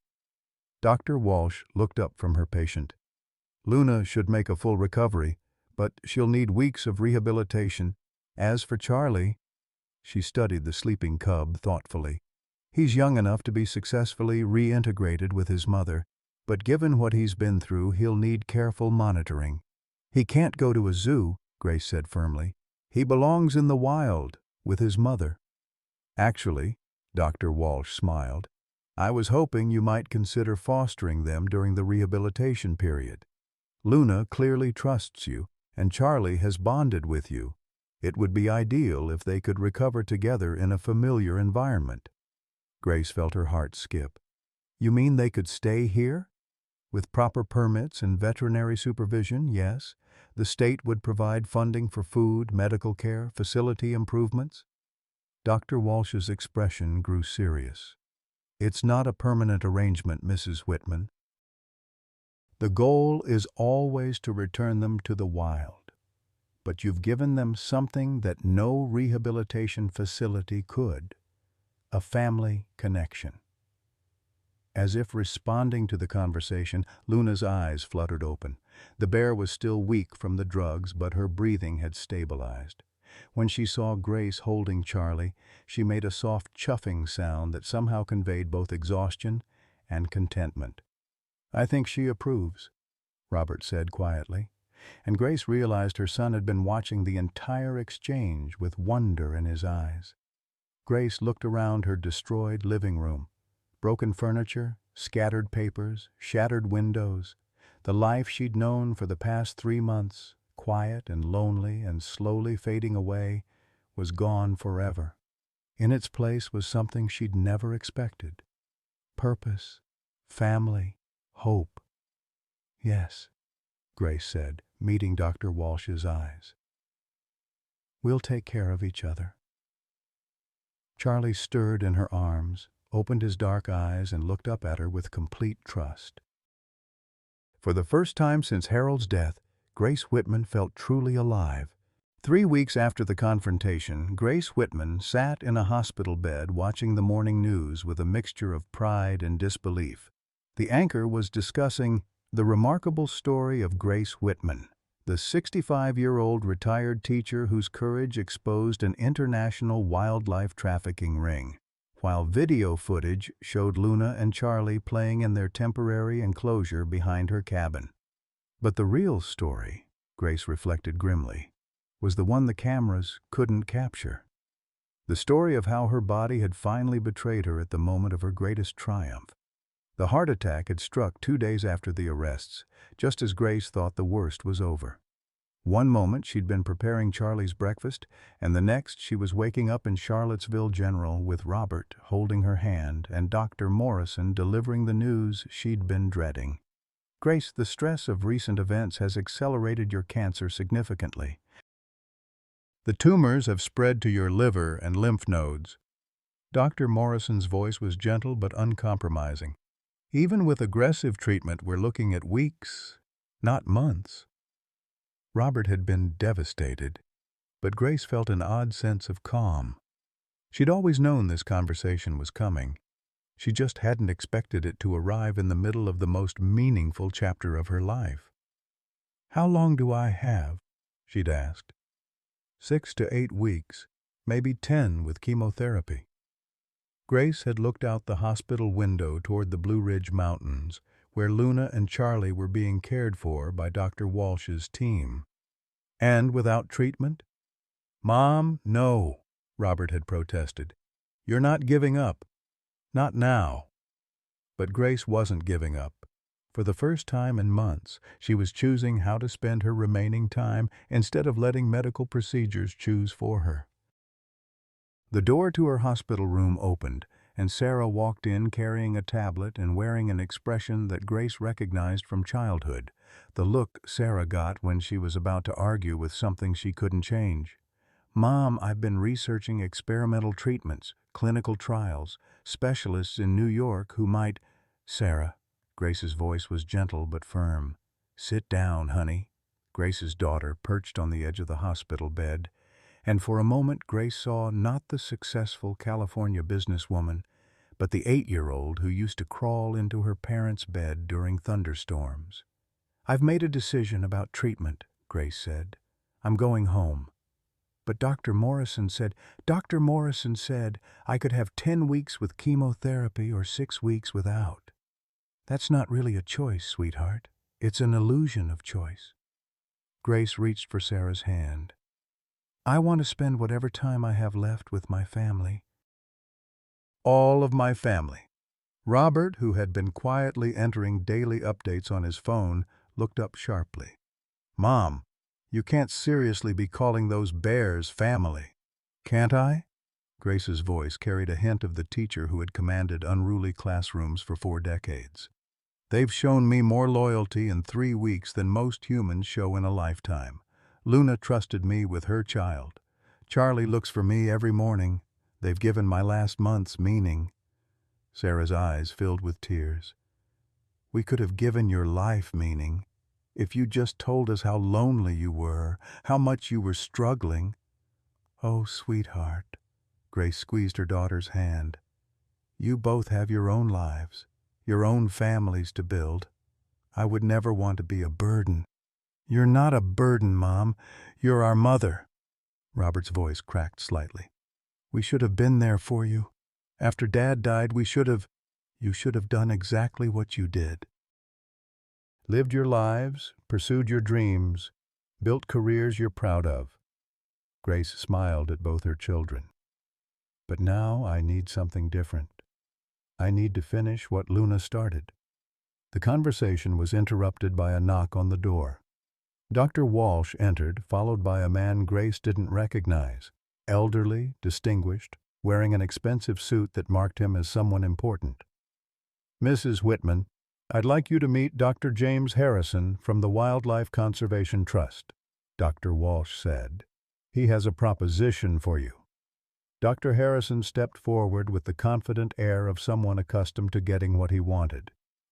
[SPEAKER 1] Dr. Walsh looked up from her patient. "Luna should make a full recovery, but she'll need weeks of rehabilitation. As for Charlie," she studied the sleeping cub thoughtfully, "he's young enough to be successfully reintegrated with his mother, but given what he's been through, he'll need careful monitoring." "He can't go to a zoo," Grace said firmly. "He belongs in the wild, with his mother." "Actually," Dr. Walsh smiled, "I was hoping you might consider fostering them during the rehabilitation period. Luna clearly trusts you, and Charlie has bonded with you. It would be ideal if they could recover together in a familiar environment." Grace felt her heart skip. "You mean they could stay here?" "With proper permits and veterinary supervision, yes. The state would provide funding for food, medical care, facility improvements." Dr. Walsh's expression grew serious. "It's not a permanent arrangement, Mrs. Whitman. The goal is always to return them to the wild. But you've given them something that no rehabilitation facility could: a family connection." As if responding to the conversation, Luna's eyes fluttered open. The bear was still weak from the drugs, but her breathing had stabilized. When she saw Grace holding Charlie, she made a soft chuffing sound that somehow conveyed both exhaustion and contentment. "I think she approves," Robert said quietly, and Grace realized her son had been watching the entire exchange with wonder in his eyes. Grace looked around her destroyed living room. Broken furniture, scattered papers, shattered windows. The life she'd known for the past 3 months, quiet and lonely and slowly fading away, was gone forever. In its place was something she'd never expected: purpose, family, hope. "Yes," Grace said, meeting Dr. Walsh's eyes. "We'll take care of each other." Charlie stirred in her arms, opened his dark eyes, and looked up at her with complete trust. For the first time since Harold's death, Grace Whitman felt truly alive. 3 weeks after the confrontation, Grace Whitman sat in a hospital bed watching the morning news with a mixture of pride and disbelief. The anchor was discussing the remarkable story of Grace Whitman, the 65-year-old retired teacher whose courage exposed an international wildlife trafficking ring, while video footage showed Luna and Charlie playing in their temporary enclosure behind her cabin. But the real story, Grace reflected grimly, was the one the cameras couldn't capture. The story of how her body had finally betrayed her at the moment of her greatest triumph. The heart attack had struck 2 days after the arrests, just as Grace thought the worst was over. One moment she'd been preparing Charlie's breakfast, and the next she was waking up in Charlottesville General with Robert holding her hand and Dr. Morrison delivering the news she'd been dreading. Grace, the stress of recent events has accelerated your cancer significantly. The tumors have spread to your liver and lymph nodes. Dr. Morrison's voice was gentle but uncompromising. Even with aggressive treatment, we're looking at weeks, not months. Robert had been devastated, but Grace felt an odd sense of calm. She'd always known this conversation was coming. She just hadn't expected it to arrive in the middle of the most meaningful chapter of her life. "How long do I have?" she'd asked. 6 to 8 weeks, maybe 10 with chemotherapy. Grace had looked out the hospital window toward the Blue Ridge Mountains, where Luna and Charlie were being cared for by Dr. Walsh's team. And without treatment? "Mom, no," Robert had protested. "You're not giving up. Not now." But Grace wasn't giving up. For the first time in months, she was choosing how to spend her remaining time instead of letting medical procedures choose for her. The door to her hospital room opened, and Sarah walked in carrying a tablet and wearing an expression that Grace recognized from childhood, the look Sarah got when she was about to argue with something she couldn't change. "Mom, I've been researching experimental treatments, clinical trials, specialists in New York who might—" "Sarah," Grace's voice was gentle but firm. "Sit down, honey." Grace's daughter perched on the edge of the hospital bed, and for a moment Grace saw not the successful California businesswoman, but the 8-year-old who used to crawl into her parents' bed during thunderstorms. "I've made a decision about treatment," Grace said. "I'm going home." "But Dr. Morrison said I could have 10 weeks with chemotherapy or 6 weeks without." "That's not really a choice, sweetheart. It's an illusion of choice." Grace reached for Sarah's hand. "I want to spend whatever time I have left with my family." "All of my family." Robert, who had been quietly entering daily updates on his phone, looked up sharply. "Mom, you can't seriously be calling those bears family." "Can't I?" Grace's voice carried a hint of the teacher who had commanded unruly classrooms for 4 decades. "They've shown me more loyalty in 3 weeks than most humans show in a lifetime. Luna trusted me with her child. Charlie looks for me every morning. They've given my last months meaning." Sarah's eyes filled with tears. "We could have given your life meaning. If you just told us how lonely you were, how much you were struggling." "Oh, sweetheart." Grace squeezed her daughter's hand. "You both have your own lives, your own families to build. I would never want to be a burden." "You're not a burden, Mom. You're our mother." Robert's voice cracked slightly. "We should have been there for you. After Dad died, you should have done exactly what you did. Lived your lives, pursued your dreams, built careers you're proud of." Grace smiled at both her children. "But now I need something different. I need to finish what Luna started." The conversation was interrupted by a knock on the door. Dr. Walsh entered, followed by a man Grace didn't recognize, elderly, distinguished, wearing an expensive suit that marked him as someone important. "Mrs. Whitman, I'd like you to meet Dr. James Harrison from the Wildlife Conservation Trust," Dr. Walsh said. "He has a proposition for you." Dr. Harrison stepped forward with the confident air of someone accustomed to getting what he wanted.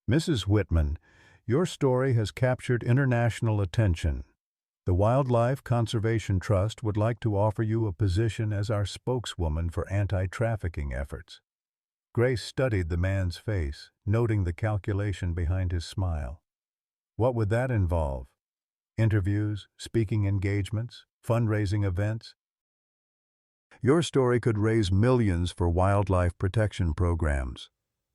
[SPEAKER 1] "Mrs. Whitman, your story has captured international attention. The Wildlife Conservation Trust would like to offer you a position as our spokeswoman for anti-trafficking efforts." Grace studied the man's face, noting the calculation behind his smile. "What would that involve? Interviews, speaking engagements, fundraising events?" "Your story could raise millions for wildlife protection programs."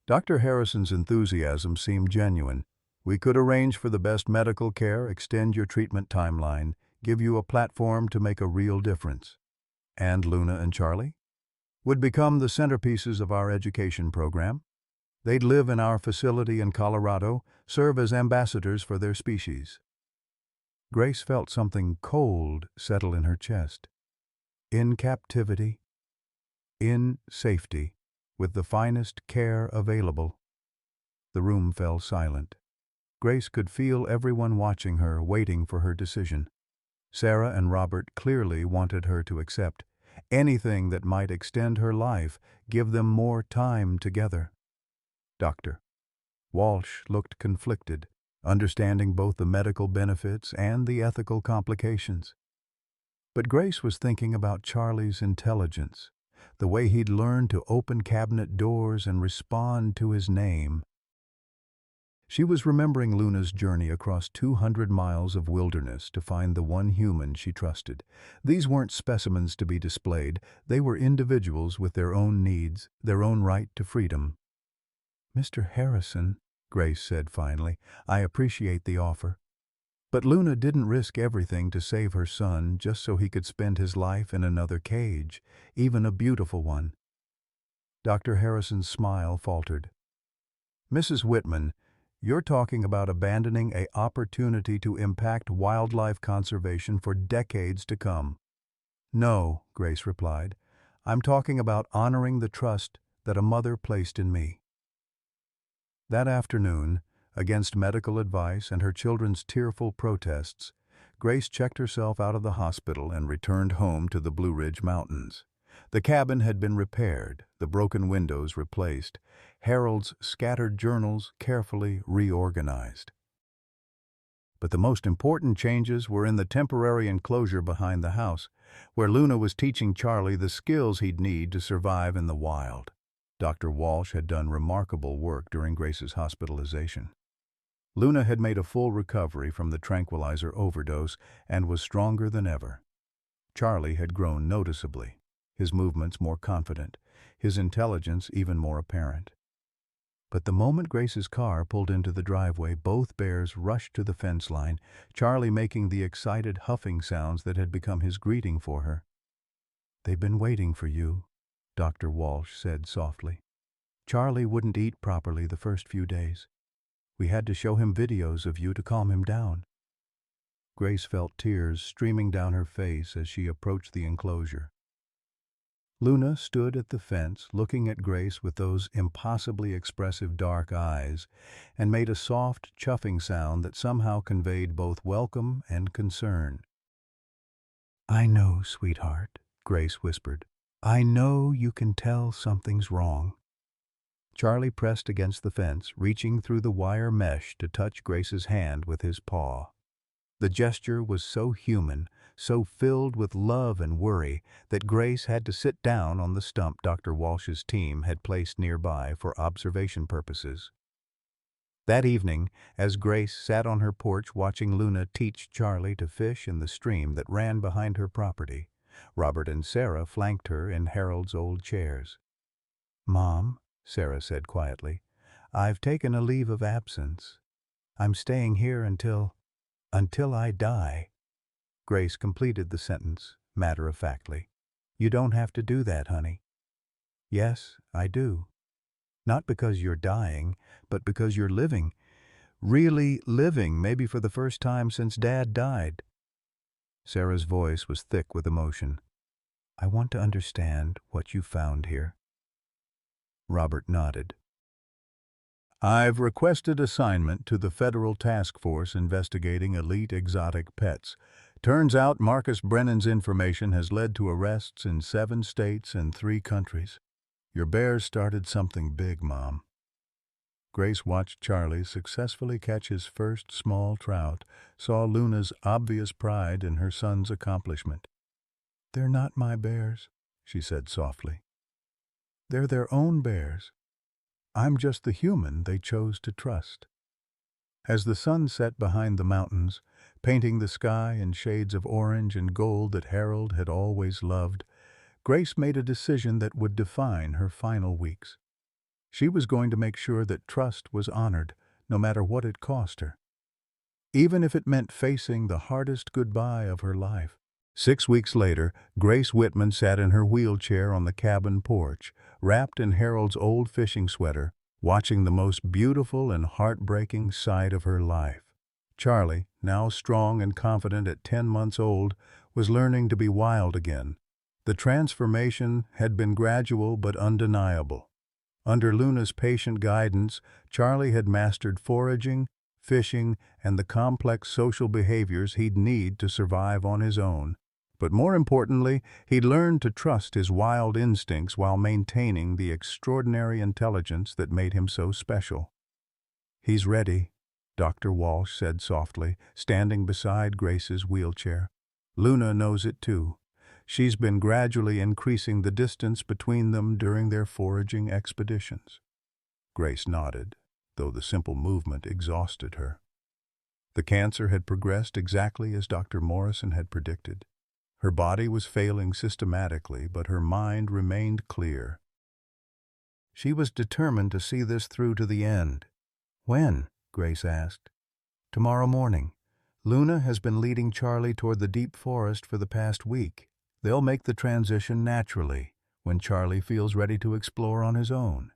[SPEAKER 1] Dr. Harrison's enthusiasm seemed genuine. "We could arrange for the best medical care, extend your treatment timeline, give you a platform to make a real difference." "And Luna and Charlie?" "Would become the centerpieces of our education program. They'd live in our facility in Colorado, serve as ambassadors for their species." Grace felt something cold settle in her chest. In captivity, in safety, with the finest care available. The room fell silent. Grace could feel everyone watching her, waiting for her decision. Sarah and Robert clearly wanted her to accept anything that might extend her life, give them more time together. Dr. Walsh looked conflicted, understanding both the medical benefits and the ethical complications. But Grace was thinking about Charlie's intelligence, the way he'd learned to open cabinet doors and respond to his name. She was remembering Luna's journey across 200 miles of wilderness to find the one human she trusted. These weren't specimens to be displayed. They were individuals with their own needs, their own right to freedom. "Mr. Harrison," Grace said finally, "I appreciate the offer. But Luna didn't risk everything to save her son just so he could spend his life in another cage, even a beautiful one." Dr. Harrison's smile faltered. "Mrs. Whitman, you're talking about abandoning an opportunity to impact wildlife conservation for decades to come." "No," Grace replied. "I'm talking about honoring the trust that a mother placed in me." That afternoon, against medical advice and her children's tearful protests, Grace checked herself out of the hospital and returned home to the Blue Ridge Mountains. The cabin had been repaired, the broken windows replaced, Harold's scattered journals carefully reorganized. But the most important changes were in the temporary enclosure behind the house, where Luna was teaching Charlie the skills he'd need to survive in the wild. Dr. Walsh had done remarkable work during Grace's hospitalization. Luna had made a full recovery from the tranquilizer overdose and was stronger than ever. Charlie had grown noticeably, his movements more confident, his intelligence even more apparent. But the moment Grace's car pulled into the driveway, both bears rushed to the fence line, Charlie making the excited huffing sounds that had become his greeting for her. "They've been waiting for you," Dr. Walsh said softly. "Charlie wouldn't eat properly the first few days. We had to show him videos of you to calm him down." Grace felt tears streaming down her face as she approached the enclosure. Luna stood at the fence, looking at Grace with those impossibly expressive dark eyes, and made a soft, chuffing sound that somehow conveyed both welcome and concern. "I know, sweetheart," Grace whispered. "I know you can tell something's wrong." Charlie pressed against the fence, reaching through the wire mesh to touch Grace's hand with his paw. The gesture was so human, so filled with love and worry, that Grace had to sit down on the stump Dr. Walsh's team had placed nearby for observation purposes. That evening, as Grace sat on her porch watching Luna teach Charlie to fish in the stream that ran behind her property, Robert and Sarah flanked her in Harold's old chairs. "Mom," Sarah said quietly, "I've taken a leave of absence. I'm staying here until I die." Grace completed the sentence, matter-of-factly. "You don't have to do that, honey." "Yes, I do. Not because you're dying, but because you're living. Really living, maybe for the first time since Dad died." Sarah's voice was thick with emotion. "I want to understand what you found here." Robert nodded. "I've requested assignment to the federal task force investigating elite exotic pets. Turns out Marcus Brennan's information has led to arrests in 7 states and 3 countries. Your bears started something big, Mom." Grace watched Charlie successfully catch his first small trout, saw Luna's obvious pride in her son's accomplishment. "They're not my bears," she said softly. "They're their own bears. I'm just the human they chose to trust." As the sun set behind the mountains, painting the sky in shades of orange and gold that Harold had always loved, Grace made a decision that would define her final weeks. She was going to make sure that trust was honored, no matter what it cost her. Even if it meant facing the hardest goodbye of her life. 6 weeks later, Grace Whitman sat in her wheelchair on the cabin porch, wrapped in Harold's old fishing sweater, watching the most beautiful and heartbreaking sight of her life. Charlie, now strong and confident at 10 months old, was learning to be wild again. The transformation had been gradual but undeniable. Under Luna's patient guidance, Charlie had mastered foraging, fishing, and the complex social behaviors he'd need to survive on his own. But more importantly, he'd learned to trust his wild instincts while maintaining the extraordinary intelligence that made him so special. "He's ready," Dr. Walsh said softly, standing beside Grace's wheelchair. "Luna knows it too. She's been gradually increasing the distance between them during their foraging expeditions." Grace nodded, though the simple movement exhausted her. The cancer had progressed exactly as Dr. Morrison had predicted. Her body was failing systematically, but her mind remained clear. She was determined to see this through to the end. "When?" Grace asked. "Tomorrow morning. Luna has been leading Charlie toward the deep forest for the past week. They'll make the transition naturally, when Charlie feels ready to explore on his own."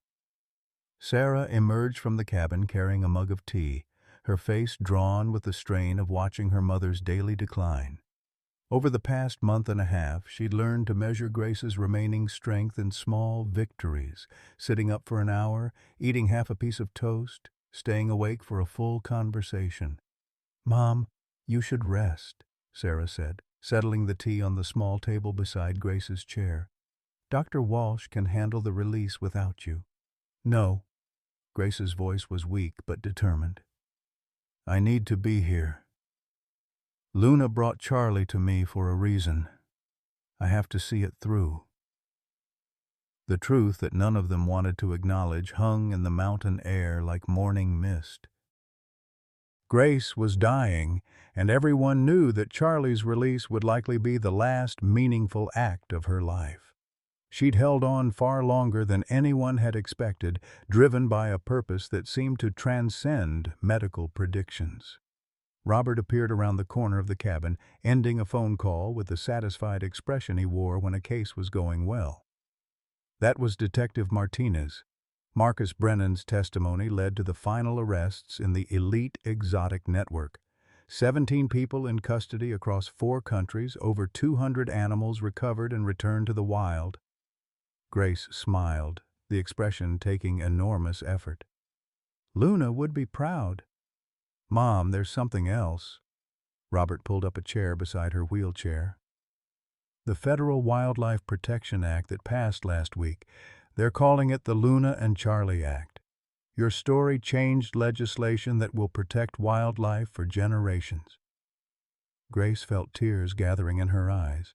[SPEAKER 1] Sarah emerged from the cabin carrying a mug of tea, her face drawn with the strain of watching her mother's daily decline. Over the past month and a half, she'd learned to measure Grace's remaining strength in small victories, sitting up for an hour, eating half a piece of toast, staying awake for a full conversation. "Mom, you should rest," Sarah said, settling the tea on the small table beside Grace's chair. "Dr. Walsh can handle the release without you." "No." Grace's voice was weak but determined. "I need to be here. Luna brought Charlie to me for a reason. I have to see it through." The truth that none of them wanted to acknowledge hung in the mountain air like morning mist. Grace was dying, and everyone knew that Charlie's release would likely be the last meaningful act of her life. She'd held on far longer than anyone had expected, driven by a purpose that seemed to transcend medical predictions. Robert appeared around the corner of the cabin, ending a phone call with the satisfied expression he wore when a case was going well. That was Detective Martinez. Marcus Brennan's testimony led to the final arrests in the elite exotic network. 17 people in custody across 4 countries, over 200 animals recovered and returned to the wild. Grace smiled, the expression taking enormous effort. "Luna would be proud." "Mom, there's something else." Robert pulled up a chair beside her wheelchair. "The Federal Wildlife Protection Act that passed last week. They're calling it the Luna and Charlie Act. Your story changed legislation that will protect wildlife for generations." Grace felt tears gathering in her eyes.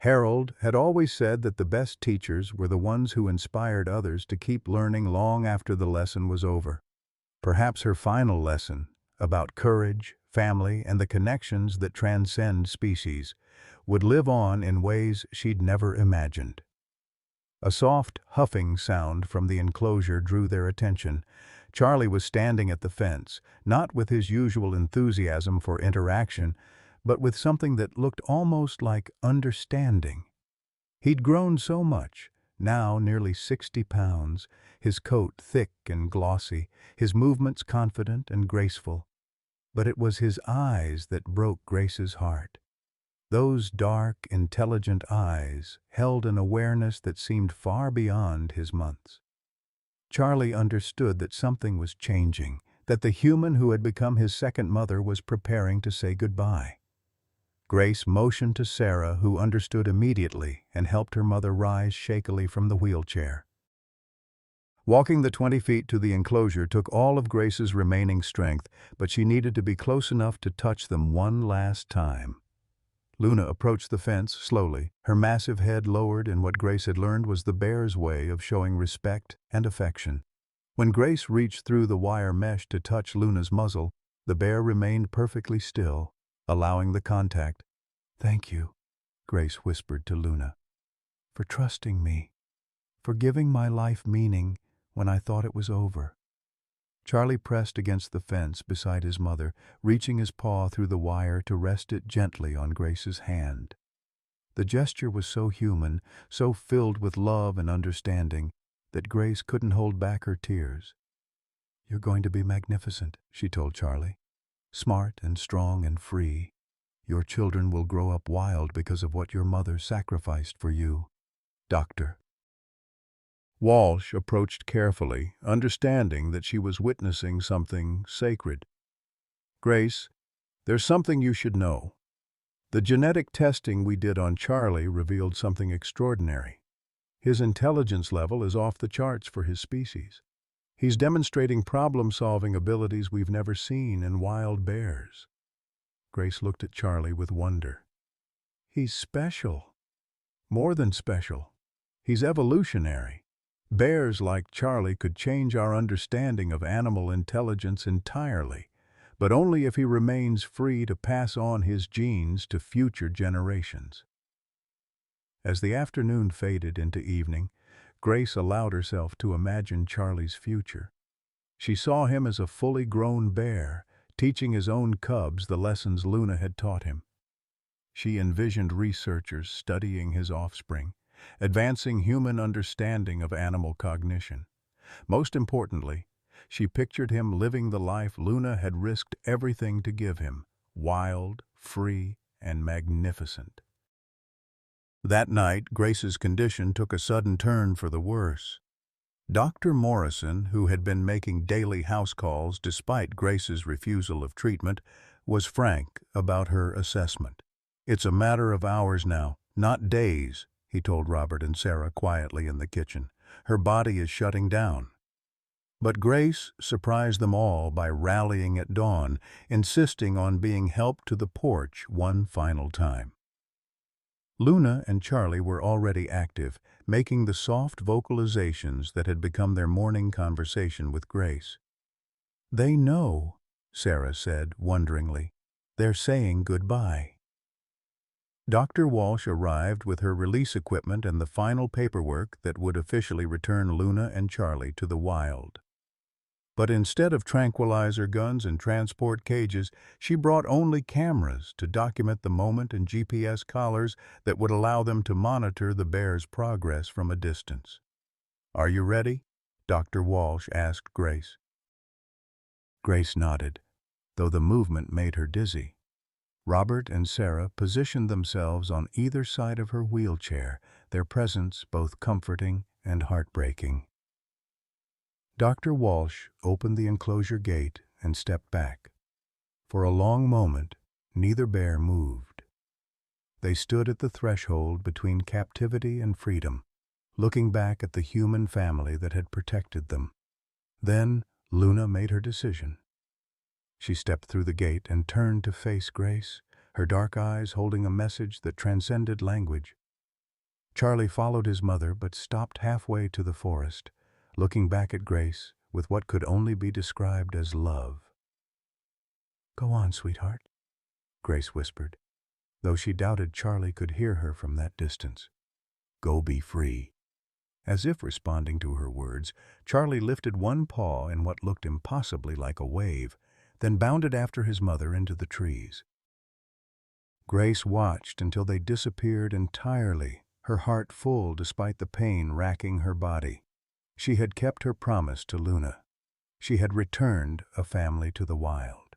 [SPEAKER 1] Harold had always said that the best teachers were the ones who inspired others to keep learning long after the lesson was over. Perhaps her final lesson, about courage, family, and the connections that transcend species, would live on in ways she'd never imagined. A soft, huffing sound from the enclosure drew their attention. Charlie was standing at the fence, not with his usual enthusiasm for interaction, but with something that looked almost like understanding. He'd grown so much, now nearly 60 pounds, his coat thick and glossy, his movements confident and graceful. But it was his eyes that broke Grace's heart. Those dark, intelligent eyes held an awareness that seemed far beyond his months. Charlie understood that something was changing, that the human who had become his second mother was preparing to say goodbye. Grace motioned to Sarah, who understood immediately and helped her mother rise shakily from the wheelchair. Walking the 20 feet to the enclosure took all of Grace's remaining strength, but she needed to be close enough to touch them one last time. Luna approached the fence slowly, her massive head lowered in what Grace had learned was the bear's way of showing respect and affection. When Grace reached through the wire mesh to touch Luna's muzzle, the bear remained perfectly still, allowing the contact. "Thank you," Grace whispered to Luna, "for trusting me, for giving my life meaning when I thought it was over." Charlie pressed against the fence beside his mother, reaching his paw through the wire to rest it gently on Grace's hand. The gesture was so human, so filled with love and understanding, that Grace couldn't hold back her tears. "You're going to be magnificent," she told Charlie. smart and strong and free. Your children will grow up wild because of what your mother sacrificed for you. Doctor. Walsh approached carefully, understanding that she was witnessing something sacred. Grace, there's something you should know. The genetic testing we did on Charlie revealed something extraordinary. His intelligence level is off the charts for his species. He's demonstrating problem-solving abilities we've never seen in wild bears. Grace looked at Charlie with wonder. He's special. More than special. He's evolutionary. Bears like Charlie could change our understanding of animal intelligence entirely, but only if he remains free to pass on his genes to future generations. As the afternoon faded into evening, Grace allowed herself to imagine Charlie's future. She saw him as a fully grown bear, teaching his own cubs the lessons Luna had taught him. She envisioned researchers studying his offspring, advancing human understanding of animal cognition. Most importantly, she pictured him living the life Luna had risked everything to give him, wild, free, and magnificent. That night, Grace's condition took a sudden turn for the worse. Dr. Morrison, who had been making daily house calls despite Grace's refusal of treatment, was frank about her assessment. "It's a matter of hours now, not days," he told Robert and Sarah quietly in the kitchen. "Her body is shutting down." But Grace surprised them all by rallying at dawn, insisting on being helped to the porch one final time. Luna and Charlie were already active, making the soft vocalizations that had become their morning conversation with Grace. "They know," Sarah said wonderingly. "They're saying goodbye." Dr. Walsh arrived with her release equipment and the final paperwork that would officially return Luna and Charlie to the wild. But instead of tranquilizer guns and transport cages, she brought only cameras to document the moment and GPS collars that would allow them to monitor the bear's progress from a distance. "Are you ready?" Dr. Walsh asked Grace. Grace nodded, though the movement made her dizzy. Robert and Sarah positioned themselves on either side of her wheelchair, their presence both comforting and heartbreaking. Dr. Walsh opened the enclosure gate and stepped back. For a long moment, neither bear moved. They stood at the threshold between captivity and freedom, looking back at the human family that had protected them. Then Luna made her decision. She stepped through the gate and turned to face Grace, her dark eyes holding a message that transcended language. Charlie followed his mother but stopped halfway to the forest, looking back at Grace with what could only be described as love. "Go on, sweetheart," Grace whispered, though she doubted Charlie could hear her from that distance. "Go be free." As if responding to her words, Charlie lifted one paw in what looked impossibly like a wave, then bounded after his mother into the trees. Grace watched until they disappeared entirely, her heart full despite the pain racking her body. She had kept her promise to Luna. She had returned a family to the wild.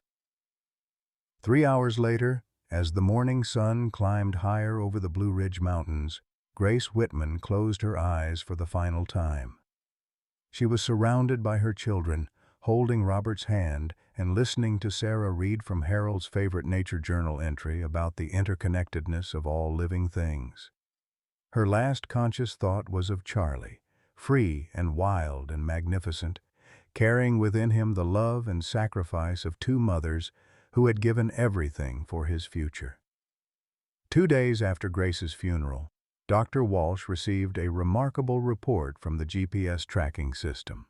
[SPEAKER 1] 3 hours later, as the morning sun climbed higher over the Blue Ridge Mountains, Grace Whitman closed her eyes for the final time. She was surrounded by her children, holding Robert's hand and listening to Sarah read from Harold's favorite nature journal entry about the interconnectedness of all living things. Her last conscious thought was of Charlie, free and wild and magnificent, carrying within him the love and sacrifice of two mothers who had given everything for his future. 2 days after Grace's funeral, Dr. Walsh received a remarkable report from the GPS tracking system.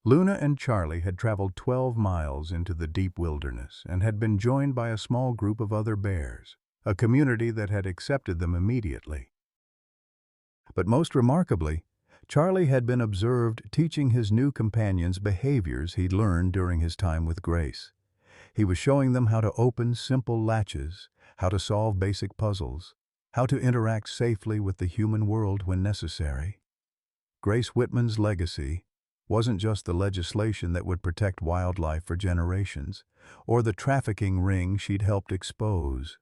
[SPEAKER 1] Luna and Charlie had traveled 12 miles into the deep wilderness and had been joined by a small group of other bears, a community that had accepted them immediately. But most remarkably, Charlie had been observed teaching his new companions behaviors he'd learned during his time with Grace. He was showing them how to open simple latches, how to solve basic puzzles, how to interact safely with the human world when necessary. Grace Whitman's legacy, wasn't just the legislation that would protect wildlife for generations, or the trafficking ring she'd helped expose.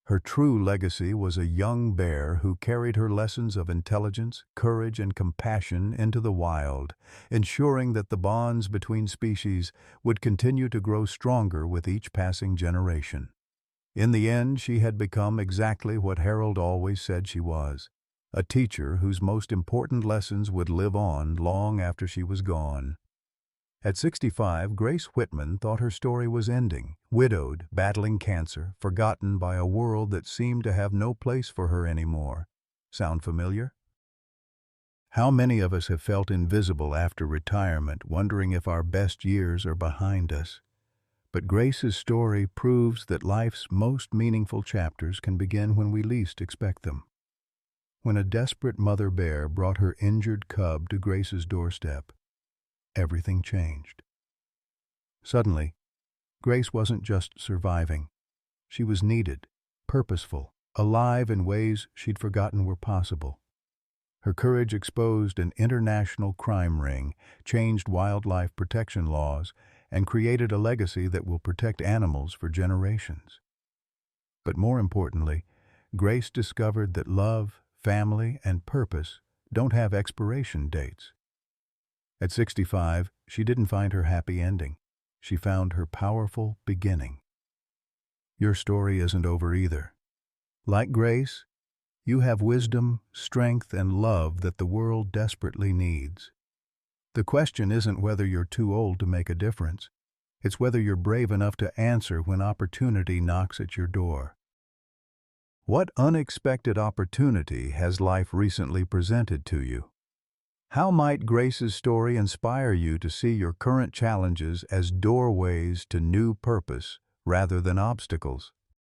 [SPEAKER 1] Her true legacy was a young bear who carried her lessons of intelligence, courage, and compassion into the wild, ensuring that the bonds between species would continue to grow stronger with each passing generation. In the end, she had become exactly what Harold always said she was, a teacher whose most important lessons would live on long after she was gone. At 65, Grace Whitman thought her story was ending, widowed, battling cancer, forgotten by a world that seemed to have no place for her anymore. Sound familiar? How many of us have felt invisible after retirement, wondering if our best years are behind us? But Grace's story proves that life's most meaningful chapters can begin when we least expect them. When a desperate mother bear brought her injured cub to Grace's doorstep, everything changed. Suddenly, Grace wasn't just surviving. She was needed, purposeful, alive in ways she'd forgotten were possible. Her courage exposed an international crime ring, changed wildlife protection laws, and created a legacy that will protect animals for generations. But more importantly, Grace discovered that love, family, and purpose don't have expiration dates. At 65, she didn't find her happy ending. She found her powerful beginning. Your story isn't over either. Like Grace, you have wisdom, strength, and love that the world desperately needs. The question isn't whether you're too old to make a difference. It's whether you're brave enough to answer when opportunity knocks at your door. What unexpected opportunity has life recently presented to you? How might Grace's story inspire you to see your current challenges as doorways to new purpose rather than obstacles?